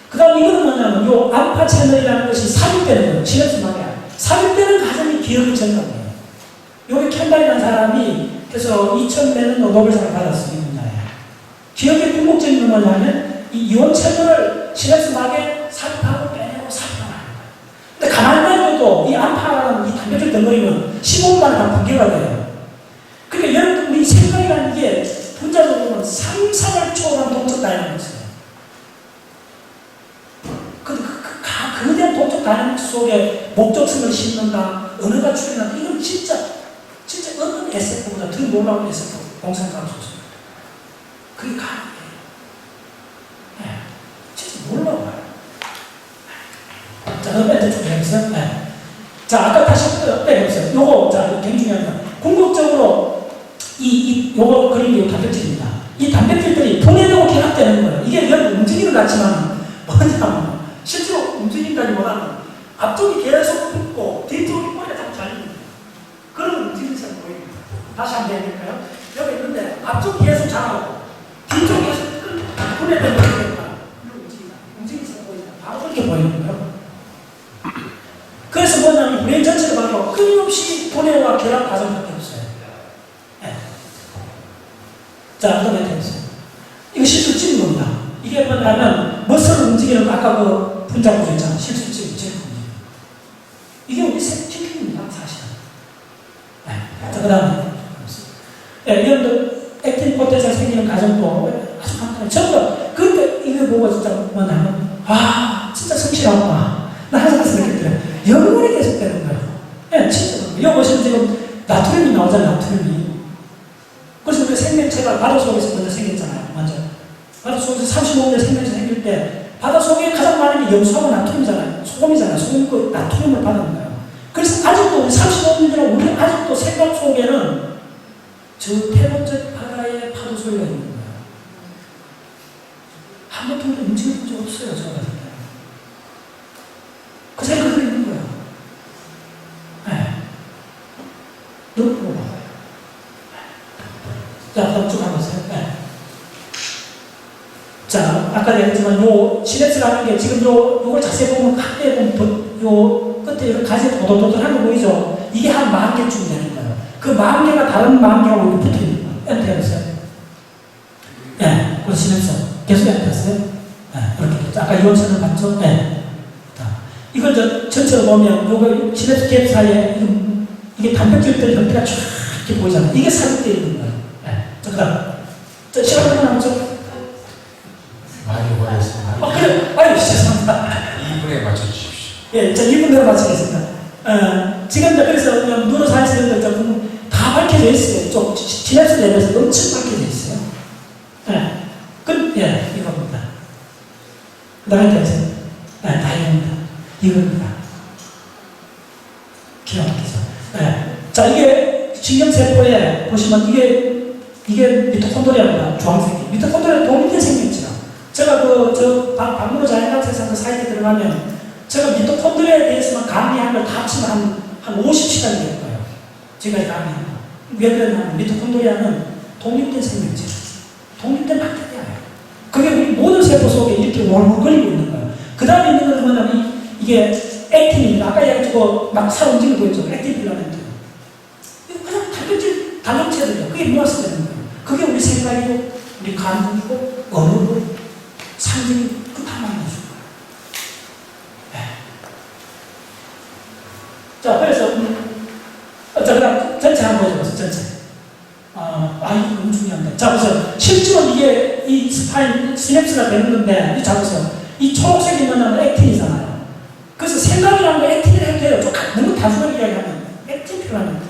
그 다음 이거는 뭐냐면 요 암파 채널이라는 것이 삽입되는 거예요. 시냅스막에. 삽입되는 과정이 기억을 전달해요. 요게 캔달이라는 사람이 그래서 2000년에 노벨상을 받았어요. 이 분야에. 기억의 궁극적인 건 뭐냐면 이 이온 채널을 시냅스막에 삽입하고 빼내고 삽입하고 하는 거예요. 근데 가만히 놔둬도 이 암파라는 이 단백질 덩어리는 15분 만에 다 붕괴가 돼요. 그러니까 여러분 우리 생각이라는 게 분자적으로 보면 상상을 초월한 동적 다이나믹이 있어요. 그대한 동적 다이나믹 속에 목적성을 심는다, 언어가 출현한다, 이건 진짜 어떤 SF보다 더 놀라운 SF 공상과학 소설입니다. 그게 가능해요. 네. 진짜 놀라워요. 자, 그럼 멘트 좀 해보세요. 네. 자, 아까 다시 빼보세요. 요거, 자, 굉장히 중요합니다. 궁극적으로 요거 그림이 단백질입니다. 이 단백질들이 분해되고 결합되는 거예요. 이게 여러분 움직이는 것 같지만 뭐냐면 실제로 움직인다기보다는 앞쪽이 계속 붙고 뒤쪽이 꼬리가 다 잘립니다. 그런 움직임처럼 보입니다. 다시 한번 해볼까요? 여기 있는데 앞쪽이 계속 자라고 뒤쪽이 계속 분해되는 거니까 움직임처럼 보입니다. 바로 그렇게 보이는 거예요. 그래서 뭐냐면 브레인 전체를 봐도 끊임없이 분해와 결합 과정밖에 없어요. 네. 자, 그 다음에 해보세요. 이거 실수 찍은 겁니다. 이게 뭐냐면 머슬을 움직이는 거 아까 그 분자 구조 있잖아. 실수 찍은 이게 우리 생각입니다. 사실은. 네. 자, 그 다음에 네, 이런 액틴 포텐시가 생기는 과정도 아주 간단해요. 전부 그때 이거 보고 진짜 뭐냐면 진짜 성실하구나. 나 항상 생각했더래. 영원히 계속되는 거예요. 네, 진짜. 이거 보시면 지금 나트륨이 나오잖아요. 나트륨이. 그래서 우리 생명체가 바다 속에서 먼저 생겼잖아요. 먼저. 바다 속에서 35년 생명체 생길 때 바다 속에 가장 많은 게 염소하고 나트륨이잖아요. 소금이잖아요. 소금 그 나트륨을 받는 거예요. 그래서 아직도 우리 35년 전에 우리 아직도 생각 속에는 저 태범적 바다의 파도 소리가 있는 거예요. 한 번도 움직여 본 적 없어요. 제가 봤을 때. 그 생각이 있는 거예요. 네. 너무 봐봐요. 자, 그다음 쭉 가보세요. 네. 자, 아까 얘기했지만 요 시냅스라는 게 지금 요걸 자세히 보면 가까이 보면 요 끝에 이렇게 가지 도돌도돌한 거 보이죠? 이게 한 10,000개쯤 되는 거예요. 그 10,000개가 다른 10,000개하고 이렇게 붙어 있는 거예요. 엔터 해보세요. 네, 그 시냅스 계속 엔터 했어요. 네, 이렇게. 아까 이원천을 봤죠? 네. 이걸 전체로 보면 요거 시냅스 갭 사이에 이게 단백질들 형태가 쫙 이렇게 보이잖아요. 이게 삽입되어 있는 거예요. 네. 자, 그 다음. 자, 시간 얼마 남았죠? 많이 오버했습니다. 그래. 아유, 죄송합니다. 2분에 맞춰주십시오. 예, 자, 2분대로 마치겠습니다. 지금 그래서 누로사이언스들 다 밝혀져 있어요. 좀 시냅스 레벨에서 엄청 밝혀져 있어요. 이겁니다. 그 다음에 되세요. 다 이겁니다. 이겁니다. 기가 막히죠. 자, 이게 신경세포에 보시면 이게 미토콘드리아입니다. 주황색이. 미토콘드리아 독립된 생명체라. 제가 박문호 자연학회에서 그 사이트에 들어가면 제가 미토콘드리아에 대해서만 강의한 걸 다 합치면 한 50시간이 될 거예요. 지금까지 강의한 거. 왜 그러냐면 미토콘드리아는 독립된 생명체. 독립된 박테리아예요. 그게 우리 모든 세포 속에 이렇게 월물거리고 있는 거예요. 그 다음에 있는 건 뭐냐면 이게 액틴입니다. 아까 얘기했고 막 살 움직이고 있죠. 액틴 필라멘트. 이거 그냥 단백질 단백체들이에요. 그게 모아서 되는 거예요. 그게 우리 생각이고 우리 감정이고 언어고 상징이 다 만나주는 거예요. 자, 그래서 자, 그다음 전체 한번 보여줘보세요. 전체. 이거 너무 중요합니다. 자, 보세요. 실제로 이게 이 스파인 시냅스가 되는 건데, 자, 보세요. 이 초록색이 뭐냐면 액틴이잖아요. 그래서 생각이라는 거 액틴을 해도 돼요. 너무 단순하게 이야기하면 액틴 필요합니다.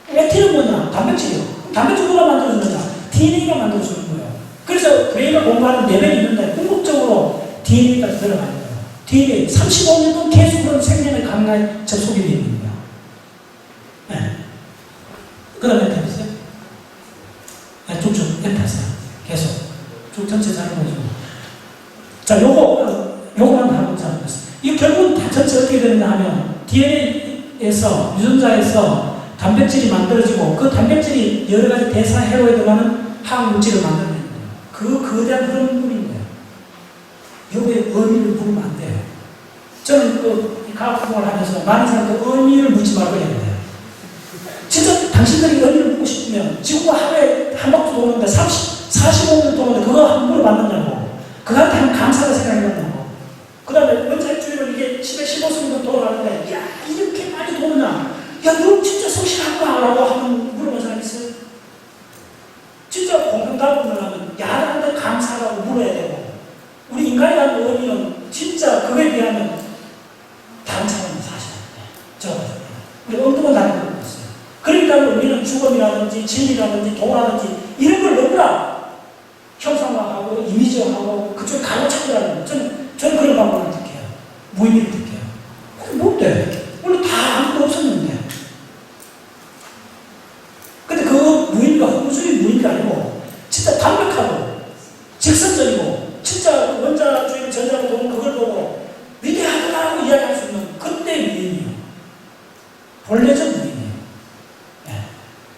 액틴은 뭐냐? 단백질이요. 단백질 누가 만들어주느냐? DNA가 만들어주는 거예요. 그래서 브레인을 공부하는 레벨이 있는데 궁극적으로 DNA까지 들어가는 거예요. DNA 35년 동안 계속 그런 생명의 강화에 접속이 되어 있는 거예요. 그 다음에 엔터 해보세요. 쭉쭉 엔터 하세요. 계속. 쭉 전체 잘 보여주고. 자, 요거만 하고 자, 이 결국은 다 전체 어떻게 되느냐 하면 DNA에서, 유전자에서 단백질이 만들어지고 그 단백질이 여러 가지 대사 회로에 들어가는 화학 물질을 만들어내는 거예요. 그 거대한 그런 물인 거예요. 여기에 의미를 물으면 안 돼요. 저는 그 과학 공부를 하면서 많은 사람들 의미를 묻지 말고 해야 돼요. 진짜 당신들이 의미를 묻고 싶으면 지구가 하루에 한 바퀴 도는데 45분 도는데 그거 한 번을 받느냐고. 그한테 한 감사를 생각해봤냐고. 그 다음에 원자핵주의를 이게 10에 15순간 돌아가는데 야 이렇게 많이 도느냐. 야 너 진짜 성실한가? 라고 하는 물어본 사람 있어요? 진짜 공평답을 하면 야한테 감사라고 물어야 되고 우리 인간이라는 의미는 진짜 그거에 비하면 다른 차원의 사실인데 저 우리 엉뚱한 다른 걸 있어요. 그러니까 우리는 죽음이라든지 진리라든지 도라든지 이런 걸 너무나 형상화하고 이미지화하고 그쪽에 가로차기라는 거. 저는 그런 방법을 택해요. 무의미를 택해요. 그게 뭐 돼? 원래 다 아무것도 없었는데. 근데 그 무의미가 허무주의 무의미가 아니고 진짜 담백하고 직선적이고 진짜 원자주의 전자로 보는 그걸 보고 위대하다고 이야기할 수 있는 그때 무의미예요. 본래적 무의미예요. 네.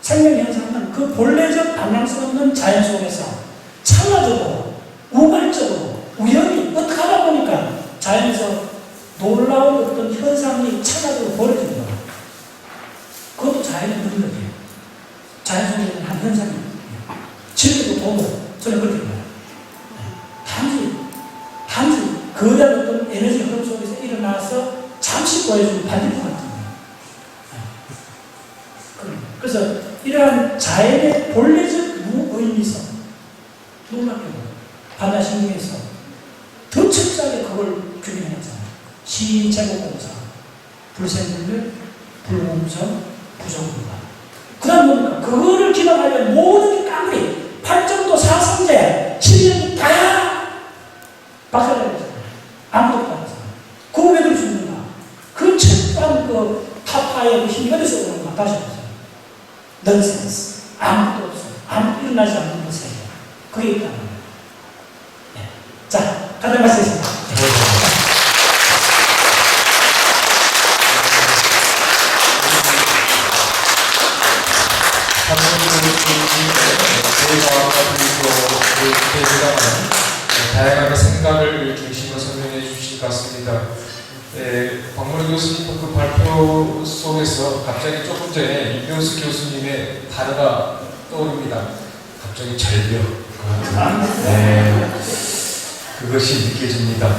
생명현상은 그 본래적 방향성 없는 자연 속에서 찰나적으로 우발적으로 우연히 어떻게 하다 보니까 자연에서 놀라운 어떤 현상이 찰나적으로 벌어진 거예요. 그것도 자연의 능력이에요. 자연 속에 있는 한 현상이에요. 진리도 도도 저는 그렇게 봐요. 단지 거대한 어떤 에너지 흐름 속에서 일어나서 잠시 보여주는 반대편 같은 거예요. 그래서 이러한 자연의 본래적 무의미성 놀랍게도 반야신경에서 더 철저하게 그걸 규명해놨잖아요. 시제곱공사, 불생분별, 불공정, 부정분과. 그 다음 뭡니까? 그거를 기반하면 모든 게 깡그리 8점도 4성제, 7년이 다 박살내잖아요. 아무것도 안 해서. 그거 왜 그럴 수 있는가? 그 철저한 그 타파의 그 힘이 어디서 오는가? 다시 보세요. 넌센스. 아무것도 없어요. 아무것도 일어나지 않는 것에. 그게 있다는 거예요. 네. 자, 다들 말씀하십니다. 다양하게 생각을 중심으로 설명해 주신 것 같습니다. 박문호 교수님 그 발표 속에서 갑자기 조금 전에 이병수 교수님의 단어가 떠오릅니다. 갑자기 절벽. 그것이 느껴집니다.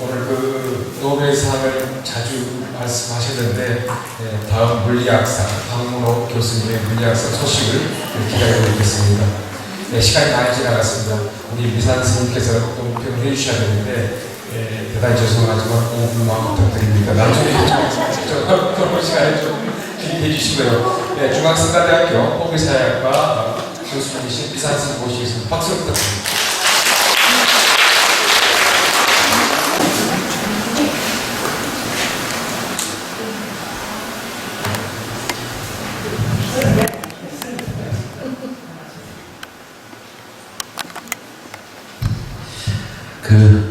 오늘 그 노벨상을 자주 말씀하셨는데 다음 물리학상, 박문호 교수님의 물리학상 소식을 기다리고 있겠습니다. 시간이 많이 지나갔습니다. 우리 미산 스님께서 또 평을 해주셔야 되는데 대단히 죄송하지만 5분만 부탁드립니다. 나중에 그런 시간에 좀 기대해 주시고요. 중앙성가대학교 포교사학과 교수님이신 미산 스님 모시겠습니다. 박수 부탁드립니다.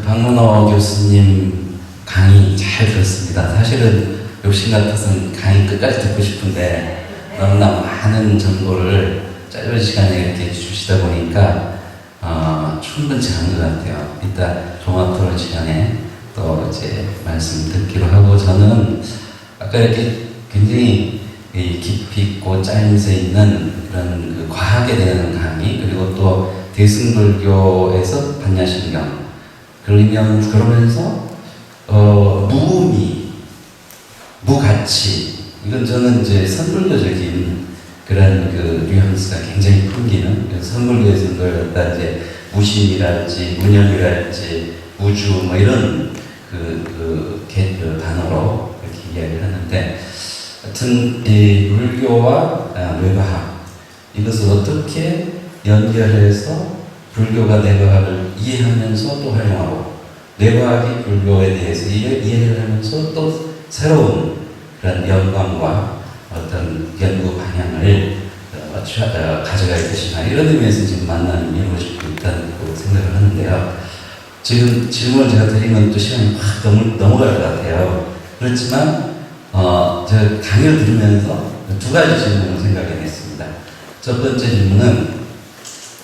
박문호 교수님 강의 잘 들었습니다. 사실은 욕심 같아서는 강의 끝까지 듣고 싶은데 너무나 많은 정보를 짧은 시간에 이렇게 주시다 보니까 충분치 않은 것 같아요. 이따 종합토론 시간에 또 이제 말씀 듣기로 하고 저는 아까 이렇게 굉장히 깊이 있고 짜임새 있는 그런 그 과학에 대한 강의 그리고 또 대승불교에서 반야신경 그러면서 무의미, 무가치 이건 저는 이제 선불교적인 그런 그 뉘앙스가 굉장히 풍기는 선불교에서 늘 이제 무심이랄지 무념이랄지 우주 뭐 이런 그 단어로 이렇게 이야기를 하는데 하여튼 이 불교와 뇌과학 이것을 어떻게 연결해서 불교가 뇌과학을 이해하면서 또 활용하고 뇌과학이 불교에 대해서 이해를 하면서 또 새로운 그런 영광과 어떤 연구 방향을 가져갈 것이나 이런 의미에서 지금 만남이 이루어지고 있다는 생각을 하는데요. 지금 질문을 제가 드리면 또 시간이 확 넘어갈 것 같아요. 그렇지만 제가 강의를 들으면서 두 가지 질문을 생각해냈습니다. 첫 번째 질문은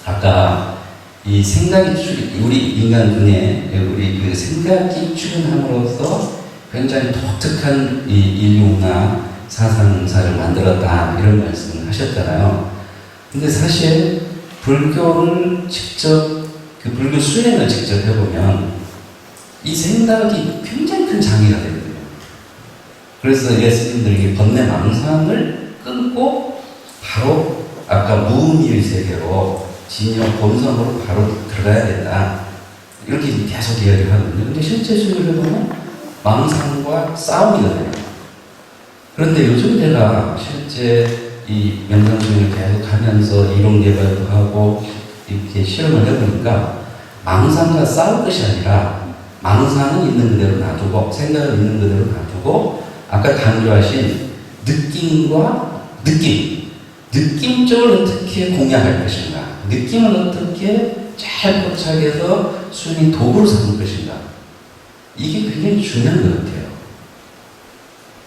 아까 이 생각이 우리 인간 중에 우리 그 생각이 출현함으로써 굉장히 독특한 이 인류나 사상사를 만들었다 이런 말씀을 하셨잖아요. 근데 사실 불교를 직접 그 불교 수행을 직접 해보면 이 생각이 굉장히 큰 장애가 되거든요. 그래서 예수님들이 번뇌망상을 끊고 바로 아까 무의미의 세계로 진영 본성으로 바로 들어가야 된다. 이렇게 계속 이야기를 하거든요. 근데 실제 수행을 해보면 망상과 싸움이거든요. 그런데 요즘 제가 실제 이 명상수행을 계속 하면서 이론 개발도 하고 이렇게 실험을 해보니까 망상과 싸울 것이 아니라 망상은 있는 그대로 놔두고 생각은 있는 그대로 놔두고 아까 강조하신 느낌과 느낌 쪽을 어떻게 공략할 것인가, 느낌을 어떻게 잘 포착해서 순위 도구로 삼을 것인가, 이게 굉장히 중요한 것 같아요.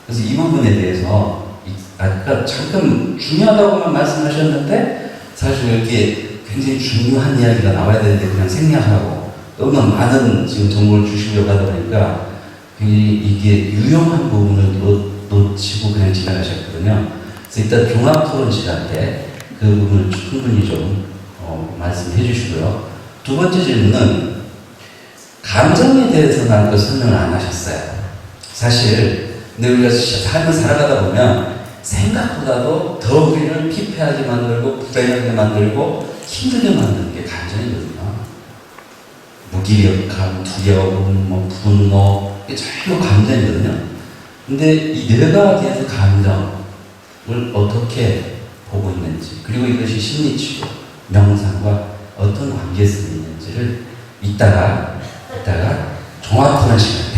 그래서 이 부분에 대해서 아까 잠깐 중요하다고만 말씀하셨는데 사실 이렇게 굉장히 중요한 이야기가 나와야 되는데 그냥 생략하고 너무 많은 지금 정보를 주시려고 하다 보니까 굉장히 이게 유용한 부분을 놓치고 그냥 지나가셨거든요. 그래서 일단 종합 토론 시간 때 그 부분을 충분히 좀 말씀해 주시고요. 두 번째 질문은 감정에 대해서는 아까 설명을 안 하셨어요. 사실 근데 우리가 삶을 살아가다 보면 생각보다도 더 우리를 피폐하게 만들고 불행하게 만들고 힘들게 만드는 게 감정이거든요. 무기력함, 두려움, 분노, 이게 전부 감정이거든요. 근데 이 네 가지에서 감정을 어떻게 보고 있는지, 그리고 이것이 심리치료, 명상과 어떤 관계성이 있는지를 이따가 종합토론 시간 때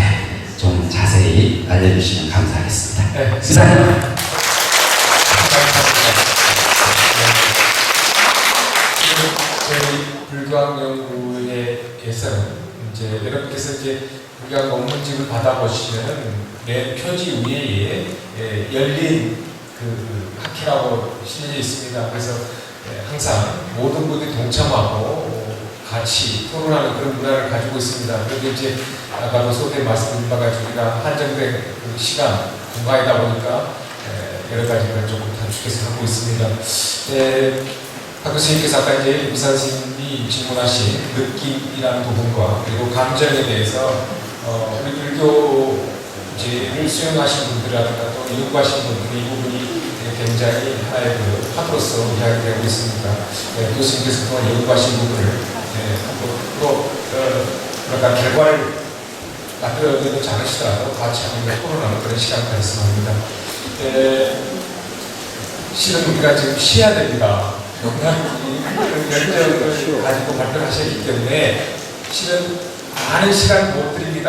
좀 자세히 알려주시면 감사하겠습니다. 네, 이상입니다. 저희 불교학연구회에서는 이제 여러분께서 이제 불교학 논문집을 받아보시면은 내 표지 위에 열린 그 학회라고 실려 있습니다. 그래서 항상 모든 분들이 동참하고 같이 토론하는 그런 문화를 가지고 있습니다. 그런데 이제 아까도 소대 말씀드린 바가 우리가 한정된 그 시간, 공간이다 보니까 여러 가지를 조금 단축해서 하고 있습니다. 박 교수님께서 아까 이제 우산 스님이 질문하신 느낌이라는 부분과 그리고 감정에 대해서 우리 불교제를 수용하신 분들이라든가 또 연구하신 분들이 이 부분이 굉장히 하나의 그 파트로서 이야기되고 있습니다. 교수님께서 그동안 연구하신 부분을 또 그러니까 결과를 만들어내도 않으시더라도 같이 한번 토론하는 그런 시간을 가졌으면 합니다. 실은 우리가 지금 쉬어야 됩니다. 열정을 가지고 발표를 하셨기 때문에 실은 많은 시간 못 드립니다.